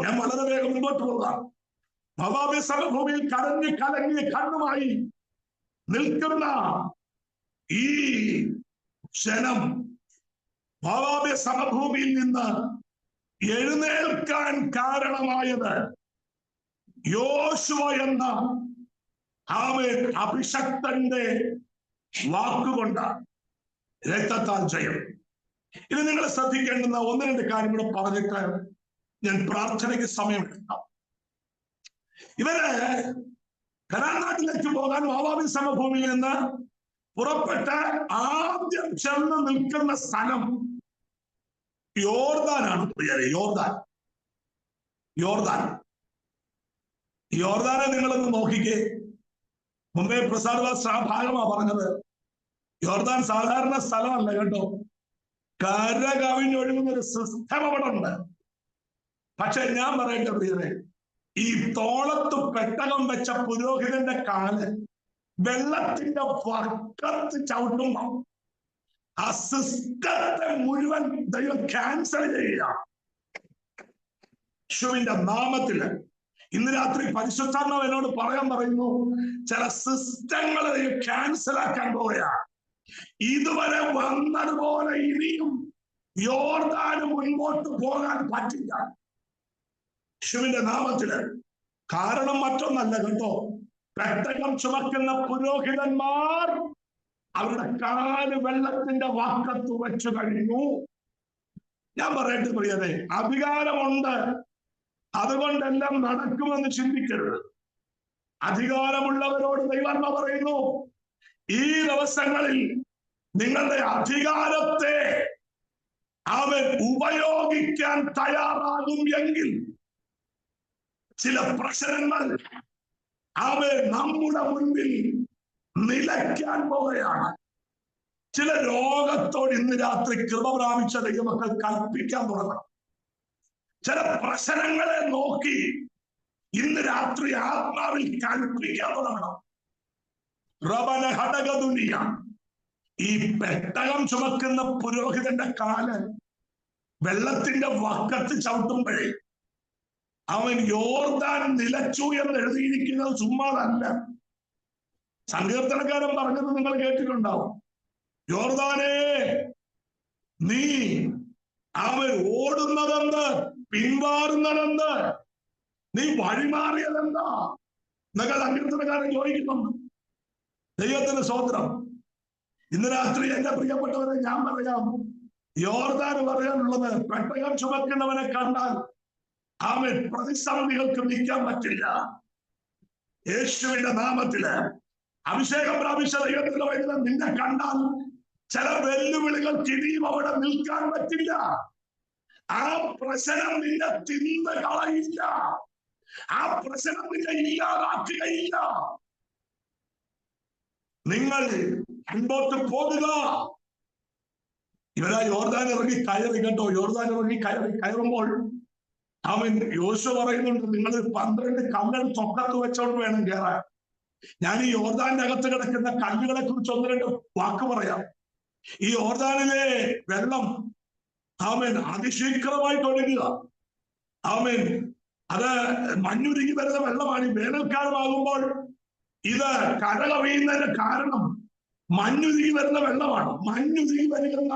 ഞാൻ വളരെ വേഗം മുമ്പോട്ട് പോകാം. മോവാബ് സമഭൂമിയിൽ കരഞ്ഞ് കലങ്ങിയ കണ്ണുമായി നിൽക്കുന്ന ഈ ജനം മോവാബ് സമഭൂമിയിൽ നിന്ന് എഴുന്നേൽക്കാൻ കാരണമായത് യോശുവ എന്ന ആമേൻ അഭിഷക്തന്റെ വാക്കുകൊണ്ടാണ്. രക്തത്താൽ ജയം. ഇത് നിങ്ങൾ ശ്രദ്ധിക്കേണ്ടുന്ന 1-2 കാര്യം കൂടെ പറഞ്ഞിട്ട് ഞാൻ പ്രാർത്ഥനയ്ക്ക് സമയമെടുക്കാം. ഇവര് കനാൻ നാട്ടിലേക്ക് പോകാൻ മോവാബ് സമഭൂമിയിൽ നിന്ന് പുറപ്പെട്ട് ആദ്യം ചെന്ന് നിൽക്കുന്ന സ്ഥലം യോർദാനാണ്. പ്രിയരെ, യോർദാനെ നിങ്ങളൊന്ന് നോക്കിക്കേ. മുമ്പേ പ്രസാദ് ആ ഭാഗമാ പറഞ്ഞത്. യോർദാൻ സാധാരണ സ്ഥലമല്ല കേട്ടോ. കര കവിഞ്ഞൊഴുകുന്ന ഒരു സിസ്റ്റം അവിടെ ഉണ്ട്. പക്ഷെ ഞാൻ പറയട്ടെ പ്രിയരെ, ഈ തോളത്ത് പെട്ടകം വെച്ച പുരോഹിതന്റെ കാല് വെള്ളത്തിന്റെ വക്കത്ത് ചവിട്ടുമ്പോ ആ സിസ്റ്റത്തെ മുഴുവൻ ദൈവം ക്യാൻസൽ ചെയ്യുക. യേശുവിന്റെ നാമത്തില് ഇന്ന് രാത്രി പരിശുദ്ധാത്മാവ് എന്നോട് പറയാൻ പറയുന്നു, ചില സിസ്റ്റങ്ങളെ ക്യാൻസൽ ആക്കാൻ പോവുകയാണ്. ഇതുവരെ വന്നതുപോലെ ഇനിയും യോർദാന് മുൻപോട്ട് പോകാൻ പറ്റില്ല യേശുവിന്റെ നാമത്തില്. കാരണം മറ്റൊന്നല്ല കേട്ടോ, പെട്ടകം ചുമക്കുന്ന പുരോഹിതന്മാർ അവരുടെ കാല് വെള്ളത്തിന്റെ വാക്കത്ത് വെച്ചു കഴിഞ്ഞു. ഞാൻ പറയട്ടെ പ്രിയരെ, അധികാരമുണ്ട്, അതുകൊണ്ടെല്ലാം നടക്കുമെന്ന് ചിന്തിക്കരുത്. അധികാരമുള്ളവരോട് ദൈവാത്മ പറയുന്നു, ഈ ദിവസങ്ങളിൽ നിങ്ങളുടെ അധികാരത്തെ അവൻ ഉപയോഗിക്കാൻ തയ്യാറാകും എങ്കിൽ ചില പ്രശ്നങ്ങൾ അവൻ നമ്മുടെ മുൻപിൽ നിലയ്ക്കാൻ പോവുകയാണ്. ചില രോഗത്തോട് ഇന്ന് രാത്രി കൃപ പ്രാപിച്ച ദൈവമക്കൾ കൽപ്പിക്കാൻ തുടങ്ങണം. ചില പ്രശ്നങ്ങളെ നോക്കി ഇന്ന് രാത്രി ആത്മാവിൽ കൽപ്പിക്കാൻ തുടങ്ങണം. റബന ഹടകദുനിയ, ഈ പെട്ടകം ചുമക്കുന്ന പുരോഹിതന്റെ കാല് വെള്ളത്തിന്റെ വക്കത്ത് ചവിട്ടുമ്പോഴേ അവൻ യോർദാൻ നിലച്ചു എന്ന് എഴുതിയിരിക്കുന്നത് ചുമ്മാതല്ല. സങ്കീർത്തനക്കാരൻ പറഞ്ഞത് നിങ്ങൾ കേട്ടിട്ടുണ്ടാവും. യോർദാനേ, നീ അവൻ ഓടുന്നതെന്ത്, പിന്മാറുന്നതെന്ത്, നീ വഴിമാറിയതെന്താ എന്നൊക്കെ സങ്കീർത്തനക്കാരൻ ചോദിക്കുന്നുണ്ട്. ദൈവത്തിന് സ്തോത്രം. ഇന്ന് രാത്രി എന്റെ പ്രിയപ്പെട്ടവരെ ഞാൻ പറയാം, യോർദാൻ പറയാനുള്ളത്, പെട്ടകം ചുമക്കുന്നവനെ കണ്ടാൽ അവൻ പ്രതിസന്ധികൾക്ക് നിൽക്കാൻ പറ്റില്ല. യേശുവിന്റെ നാമത്തില് അഭിഷേകം പ്രാപിച്ച ദൈവത്തിന്റെ വൈദ്യുത നിന്നെ കണ്ടാൽ ചില വെല്ലുവിളികൾക്ക് ഇനിയും അവിടെ നിൽക്കാൻ പറ്റില്ല. ആ പ്രശ്നം നിന്നെ തിന്ന് കളയില്ല. ആ പ്രശ്നം നിന്നെ ഇല്ലാതാക്കുകയില്ല. നിങ്ങൾ മുമ്പോട്ട് പോകുക. ഇവരാ യോർദാൻ ഇറങ്ങി കയറി കേട്ടോ. യോർദാൻ ഇറങ്ങി കയറുമ്പോൾ അവൻ യോശുവ പറയുന്നുണ്ട്, നിങ്ങൾ 12 കല്ലുകൾ തൊക്കത്ത് വെച്ചോണ്ട് വേണം കയറാൻ. ഞാൻ ഈ യോർദാന്റെ അകത്ത് കിടക്കുന്ന കല്ലുകളെ കുറിച്ച് 1-2 വാക്ക് പറയാം. ഈ യോർദാനിലെ വെള്ളം ആമേൻ അതിശീഘ്രമായിട്ട് ഒഴുകുക. ആമേൻ അത് മഞ്ഞുരുകി വരുന്ന വെള്ളമാണ്. ഈ വേനൽക്കാലമാകുമ്പോൾ ഇത് കരകവിയുന്നതിന് കാരണം മഞ്ഞുരുകി വരുന്ന വെള്ളമാണ്. മഞ്ഞുരുകി വരുന്ന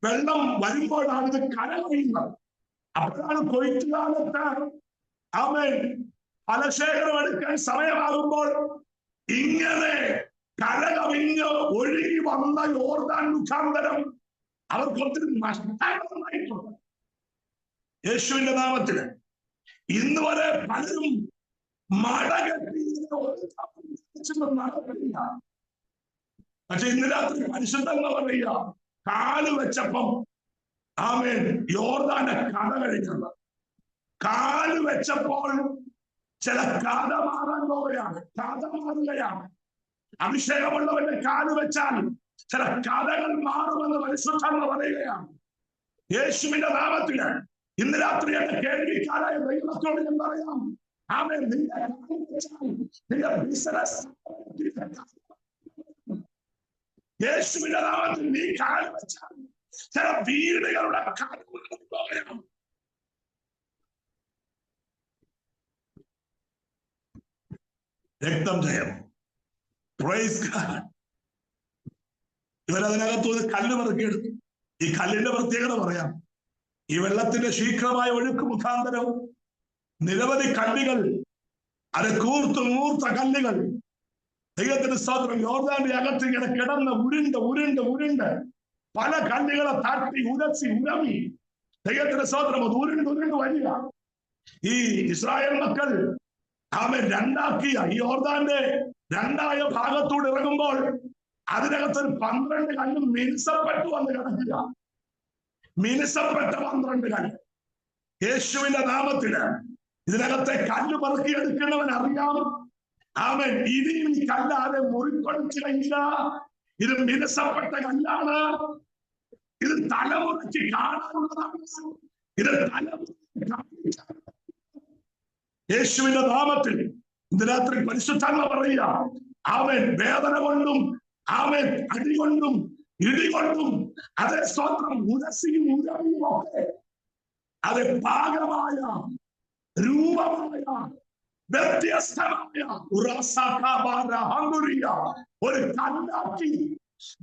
വെള്ളം വരുമ്പോഴാണ് ഇത് കരകവിയുന്നത്. അപ്പോഴാണ് കൊയ്ത്തുകാലത്ത് ആമേൻ ഫലശേഖരം എടുക്കാൻ സമയമാകുമ്പോൾ ഇങ്ങനെ കരകവിഞ്ഞ് ഒഴുകി വന്ന യോർദാൻ മുഖാന്തരം അവർക്ക് ഒത്തിരി നഷ്ടങ്ങളുണ്ടായിട്ടുണ്ട്. യേശുവിന്റെ നാമത്തില് ഇന്ന് വരെ പലരും മടകെട്ടി നടക്കില്ല. പക്ഷെ ഇന്ന് രാത്രി പരിശുദ്ധങ്ങൾ പറയുക, കാല് വെച്ചപ്പം ആമേൻ യോർദാന്റെ കഥ കഴിഞ്ഞത്. കാല് വെച്ചപ്പോൾ ചില കഥ മാറാൻ പോവുകയാണ്. കഥ മാറുകയാണ്. അഭിഷേകമുള്ളവന്റെ കാല് വെച്ചാൽ ചില കഥകൾ മാറുമെന്ന് പരിശുദ്ധങ്ങൾ പറയുകയാണ്. യേശുവിന്റെ നാമത്തില് ഇന്ന് രാത്രി എന്റെ കേൾവിക്കാരായ ദൈവത്തോട് ഞാൻ പറയാം, ആമേൻ നിന്റെ ബിസിനസ് യേശുവിന്റെ നാമത്തിൽ നീ കാല് വെച്ചാൽ ചില വീടുകളുടെ കാര്യം രക്തം ജയം. ഇവരതിനകത്ത് ഒരു കല്ല് പെറുക്കിയെടുത്തു. ഈ കല്ലിന്റെ പ്രത്യേകത പറയാം. ഈ വെള്ളത്തിന്റെ ശീഘ്രമായ ഒഴുക്ക് മുഖാന്തരം നിരവധി കല്ലുകൾ, അത് കൂർത്ത കല്ലുകൾ, ദൈവത്തിന്റെ സ്തോത്രം, യോർദാന്റെ അകത്ത് ഇങ്ങനെ കിടന്ന് ഉരുണ്ട് പല കല്ലുകളെ തട്ടി ഉരച്ചി ഉരമി ദൈവത്തിന്റെ സ്തോത്രം അത് ഉരുണ്ട് വരിക. ഈ ഇസ്രായേൽ മക്കൾ അവൻ രണ്ടാക്കിയ ഈ യോർദാന്റെ 2ആയ ഭാഗത്തോട് ഇറങ്ങുമ്പോൾ അതിനകത്തൊരു 12 കല്ല് മിനുസപ്പെട്ടു വന്ന് കിടക്കുക. മിനുസപ്പെട്ട 12 കല്ല്. യേശുവിന്റെ നാമത്തില് ഇതിനകത്തെ കല്ല് പെറുക്കിയെടുക്കുന്നവൻ അറിയാം, അവൻ ഇനിയും ഈ കല്ലാതെ മുറിക്കൊടുക്കില്ല. ഇത് മിനുസപ്പെട്ട കല്ലാണ്. ഇത് തലമുറയ്ക്ക് കാണാനുള്ളതാണ്. ഇത് തലമുറ യേശുവിന്റെ നാമത്തിൽ ഇന്ന് രാത്രി പരിശുദ്ധാത്മ പറയുക, അവൻ വേദന കൊണ്ടും അവൻ അടികൊണ്ടും ഇടികൊണ്ടും അതേ സ്വന്തം ഉരസിയും ഉരവിയും ഒക്കെ അത് പാകമായ രൂപമായ വ്യത്യസ്തമായ ഒരു കല്ലാക്കി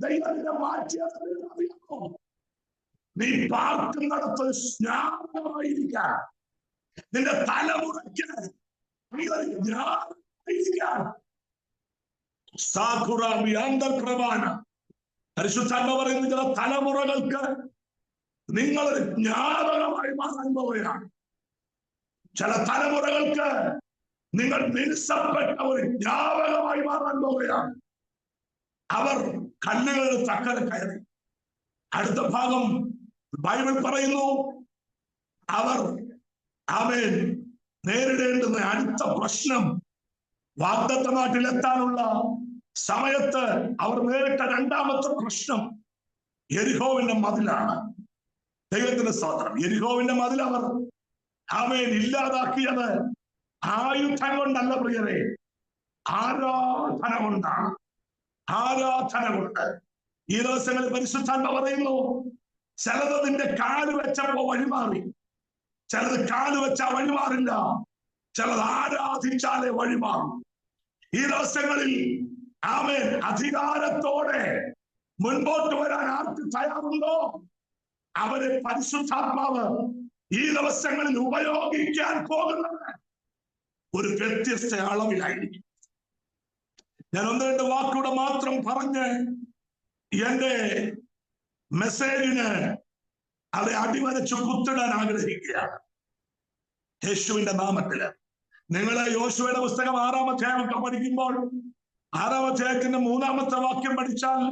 ദൈവത്തിന്റെ മാറ്റിയറിയാമോ? നീ പാർക്കുന്നിടത്ത് സ്നാനമായിരിക്കാൻ, നിന്റെ തലമുറയ്ക്ക് പരിശുദ്ധാത്മ പറയുന്ന ചില തലമുറകൾക്ക് നിങ്ങളൊരു ജ്ഞാപകമായി മാറാൻ പോവുകയാണ്. ചില തലമുറകൾക്ക് നിങ്ങൾ മിനുസപ്പെട്ട ഒരു ജ്ഞാപകമായി മാറാൻ പോവുകയാണ്. അവർ കല്ലുകളുടെ ചക്കര കയറി. അടുത്ത ഭാഗം ബൈബിൾ പറയുന്നു, അവർ ആമേൻ നേരിടേണ്ടുന്ന അടുത്ത പ്രശ്നം, വാഗ്ദത്ത നാട്ടിലെത്താനുള്ള സമയത്ത് അവർ നേരിട്ട 2ാമത്തെ പ്രശ്നം യെരിഹോവിന്റെ മതിലാണ്. ദൈവത്തിന്റെ സ്തോത്രം. യെരിഹോവിന്റെ മതിൽ അവർ ആമേൻ ഇല്ലാതാക്കിയത് ആയുധം കൊണ്ടല്ല പ്രിയരെ, ആരാധന കൊണ്ടാണ്. ആരാധന കൊണ്ട്. ഈ ദിവസങ്ങളിൽ പരിശുദ്ധാത്മ പറയുന്നു, ചിലത് നിന്റെ കാല് വെച്ചപ്പോ വഴിമാറി, ചിലത് കാല് വെച്ചാ വഴിമാറില്ല, ചിലത് ആരാധിച്ചാലേ വഴിമാറും. ഈ ദിവസങ്ങളിൽ ആമേൻ അധികാരത്തോടെ മുൻപോട്ട് വരാൻ ആർക്ക് തയ്യാറുണ്ടോ അവരെ പരിശുദ്ധാത്മാവ് ഈ ദിവസങ്ങളിൽ ഉപയോഗിക്കാൻ പോകുന്നത് ഒരു വ്യത്യസ്ത അളവിലായിരിക്കും. ഞാൻ 1-2 വാക്കുകൂടെ മാത്രം പറഞ്ഞ് എന്റെ മെസ്സേജിന് അത് അടിവരച്ച് കുത്തിടാൻ ആഗ്രഹിക്കുകയാണ് യേശുവിന്റെ നാമത്തില്. നിങ്ങൾ യോശുവയുടെ പുസ്തകം 6-ാം അധ്യായമൊക്കെ പഠിക്കുമ്പോൾ 6-ാം അധ്യായത്തിന്റെ 3-ാമത്തെ വാക്യം പഠിച്ചാൽ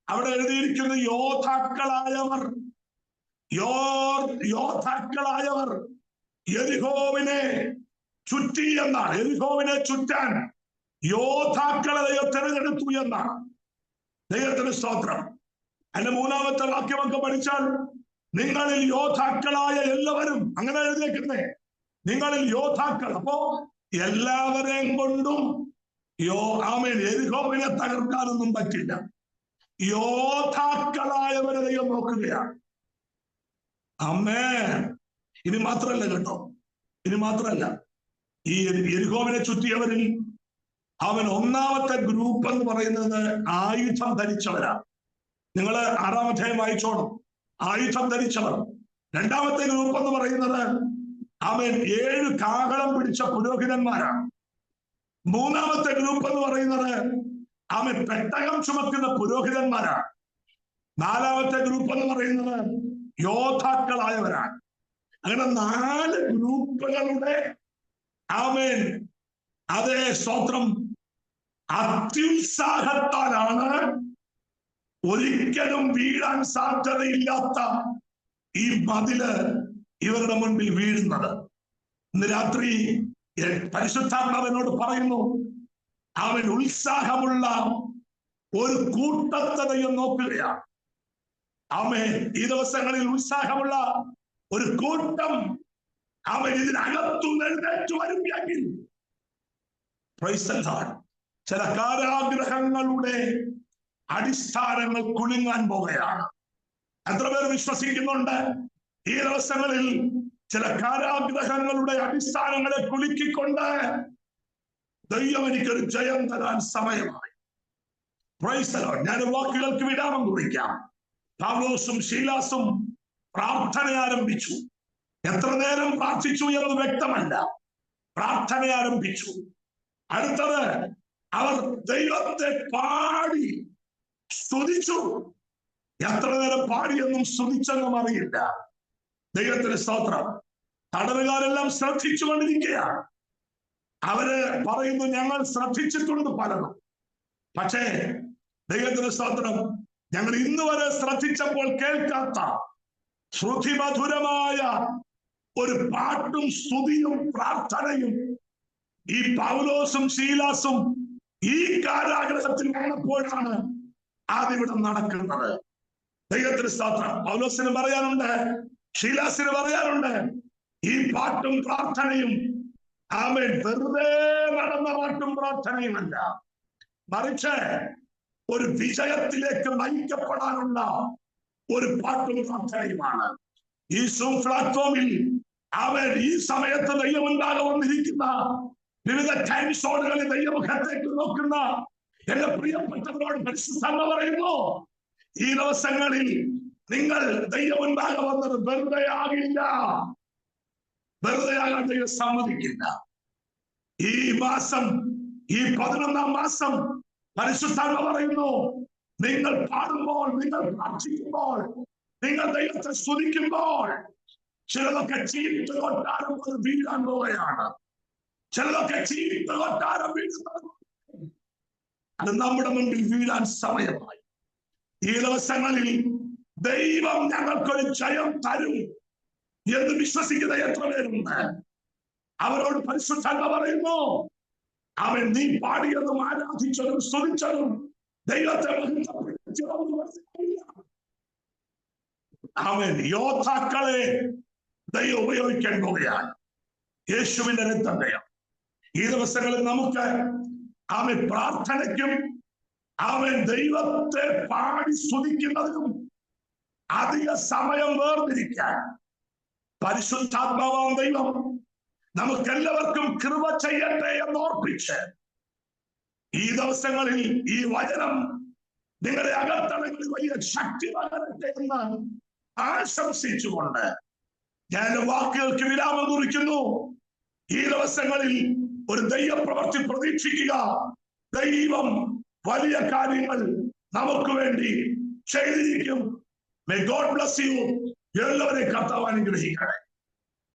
അവിടെ എഴുതിയിരിക്കുന്ന യോദ്ധാക്കളായവർ യെരിഹോവിനെ ചുറ്റി എന്നാണ്. യെരിഹോവിനെ ചുറ്റാൻ യോദ്ധാക്കളെ ദൈവം തെരഞ്ഞെടുത്തു എന്നാണ്. ദൈവത്തിന് സ്തോത്രം. അതിന്റെ 3-ാമത്തെ വാക്യമൊക്കെ പഠിച്ചാൽ നിങ്ങളിൽ യോദ്ധാക്കളായ എല്ലാവരും, അങ്ങനെ എഴുതിയേക്കുന്നേ, നിങ്ങളിൽ യോദ്ധാക്കൾ. അപ്പോ എല്ലാവരെയും കൊണ്ടും യെരിഹോവിനെ തകർക്കാനൊന്നും പറ്റില്ല. യോദ്ധാക്കളായവരെ ദൈവം നോക്കുകയാണ്. ആമേൻ. ഇനി മാത്രല്ല കേട്ടോ, ഇനി മാത്രല്ല, ഈ യെരിഹോവിനെ ചുറ്റിയവരിൽ ഒന്നാമത്തെ ഗ്രൂപ്പ് എന്ന് പറയുന്നത് ആയുധം ധരിച്ചവരാണ്. നിങ്ങൾ 6-ാം അധ്യായം വായിച്ചോണം. ആയുധം ധരിച്ചവർ. 2-ാമത്തെ ഗ്രൂപ്പ് എന്ന് പറയുന്നത് 7 കാഹളം പിടിച്ച പുരോഹിതന്മാരാണ്. 3-ാമത്തെ ഗ്രൂപ്പ് എന്ന് പറയുന്നത് പെട്ടകം ചുമക്കുന്ന പുരോഹിതന്മാരാണ്. 4-ാമത്തെ ഗ്രൂപ്പ് എന്ന് പറയുന്നത് യോദ്ധാക്കളായവരാണ്. അങ്ങനെ 4 ഗ്രൂപ്പുകളുടെ അതേ സ്തോത്രം അത്യുത്സാഹത്താലാണ് ഒരിക്കലും വീഴാൻ സാധ്യതയില്ലാത്ത ഈ മതില് ഇവരുടെ മുൻപിൽ വീഴുന്നത്. ഇന്ന് രാത്രി പരിശുദ്ധാത്മാവിനോട് പറയുന്നു, ഉത്സാഹമുള്ള ഒരു കൂട്ടത്തെയും നോക്കുകയാണ്. ഈ ദിവസങ്ങളിൽ ഉത്സാഹമുള്ള ഒരു കൂട്ടം ഇതിനകത്തും എഴുന്നേറ്റ് വരുമെങ്കിൽ ചില കാരാഗ്രഹങ്ങളുടെ അടിസ്ഥാനങ്ങൾ കുലുങ്ങാൻ പോകുകയാണ്. എത്ര പേർ വിശ്വസിക്കുന്നുണ്ട് ഈ ദിവസങ്ങളിൽ ചില കാരാഗ്രഹങ്ങളുടെ അടിസ്ഥാനങ്ങളെ കുലുക്കിക്കൊണ്ട് ദൈവം എനിക്കൊരു ജയം തരാൻ സമയമായി. ഞാൻ വാക്കുകൾക്ക് വിരാമം കുറിക്കാം. പൗലോസും ശീലാസും പ്രാർത്ഥന ആരംഭിച്ചു. എത്ര നേരം പ്രാർത്ഥിച്ചു എന്നത് വ്യക്തമല്ല. പ്രാർത്ഥന ആരംഭിച്ചു. അടുത്തത് അവർ ദൈവത്തെ പാടി സ്തുതിച്ചു. എത്ര നേരം പാടിയെന്നും സ്തുതിച്ചെന്നും അറിയില്ല. ദൈവത്തിന് സ്തോത്രം. തടവുകാരെല്ലാം ശ്രദ്ധിച്ചുകൊണ്ടിരിക്കുകയാണ്. അവര് പറയുന്നു, ഞങ്ങൾ ശ്രദ്ധിച്ചിട്ടുണ്ട് പലതും, പക്ഷേ ദൈവത്തിന് സ്തോത്രം, ഞങ്ങൾ ഇന്ന് വരെ ശ്രദ്ധിച്ചപ്പോൾ കേൾക്കാത്ത ശ്രുതിമധുരമായ ഒരു പാട്ടും സ്തുതിയും പ്രാർത്ഥനയും ഈ പൗലോസും ശീലാസും ഈ കാരാഗ്രഹത്തിൽ വന്നപ്പോഴാണ് അതിവിടെ നടക്കുന്നത്. ദൈവത്തിന് സ്തോത്രം. പൗലോസിന് പറയാനുണ്ട്, ശീലാസിന് പറയാനുണ്ട്, ഈ പാട്ടും പ്രാർത്ഥനയും വെറുതെ നടന്ന പാട്ടും പ്രാർത്ഥനയുമല്ല, മറിച്ച് ഒരു വിജയത്തിലേക്ക് നയിക്കപ്പെടാനുള്ള ഒരു പാട്ടും പ്രാർത്ഥനയുമാണ്. ഈ സൂം പ്ലാറ്റ്ഫോമിൽ ഈ സമയത്ത് ദൈവമുണ്ടാകെ വന്നിരിക്കുന്ന വിവിധ ടൈം സോണുകളിൽ ദൈവമുഖത്തേക്ക് നോക്കുന്ന എന്റെ പ്രിയപ്പെട്ടവരോട് പരിശുദ്ധാത്മ പറയുന്നു, ഈ ദിവസങ്ങളിൽ നിങ്ങൾ ദൈവമുണ്ടാകെ വന്നത് വെറുതെ ആകില്ല. വെറുതെ ആകാൻ ദൈവം സമ്മതിക്കില്ല. ഈ മാസം, ഈ 11-ാം മാസം പരിശുദ്ധാത്മ പറയുന്നു, നിങ്ങൾ പാടുമ്പോൾ, നിങ്ങൾ പ്രാർത്ഥിക്കുമ്പോൾ, നിങ്ങൾ ദൈവത്തെ സ്തുതിക്കുമ്പോൾ ചിലതൊക്കെ ചീട്ട് കൊട്ടാരം വീഴാൻ പോവുകയാണ്. ചിലതൊക്കെ ചീട്ട് കൊട്ടാരം വീഴുന്നത് അത് നമ്മുടെ മുൻപിൽ വീഴാൻ സമയമായി. ഈ ദിവസങ്ങളിൽ ദൈവം ഞങ്ങൾക്കൊരു ജയം തരും എന്ന് വിശ്വസിക്കുന്ന എത്ര പേരുണ്ട്? അവരോട് പരിശുദ്ധാത്മ പറയുന്നു, നീ പാടിയതും ആരാധിച്ചതും സ്തുതിച്ചതും ദൈവത്തെ യോദ്ധാക്കളെ ദൈവം ഉപയോഗിക്കാൻ പോവുകയാണ്. യേശുവിന്റെ രക്തം. ഈ ദിവസങ്ങളിൽ നമുക്ക് പ്രാർത്ഥനയ്ക്കും ദൈവത്തെ പാടി സ്തുതിക്കുന്നതിനും അധിക സമയം വേർതിരിക്കാൻ പരിശുദ്ധാത്മാവാം ദൈവം നമുക്കെല്ലാവർക്കും കൃപ ചെയ്യട്ടെ എന്ന് ഓർപ്പിച്ച് ഈ ദിവസങ്ങളിൽ ഈ വചനം നിങ്ങളുടെ അകത്തളങ്ങളിൽ വലിയ ശക്തി പകരട്ടെ എന്ന് ആശംസിച്ചുകൊണ്ട് ഞാൻ വാക്കുകൾക്ക് വിരാമം കുറിക്കുന്നു. ഈ ദിവസങ്ങളിൽ ഒരു ദൈവപ്രവൃത്തി പ്രതീക്ഷിക്കുക. ദൈവം വലിയ കാര്യങ്ങൾ നമുക്ക് വേണ്ടി ചെയ്തിരിക്കും. May God bless you. എല്ലാവരെയും കർത്താവ് അനുഗ്രഹിക്കട്ടെ.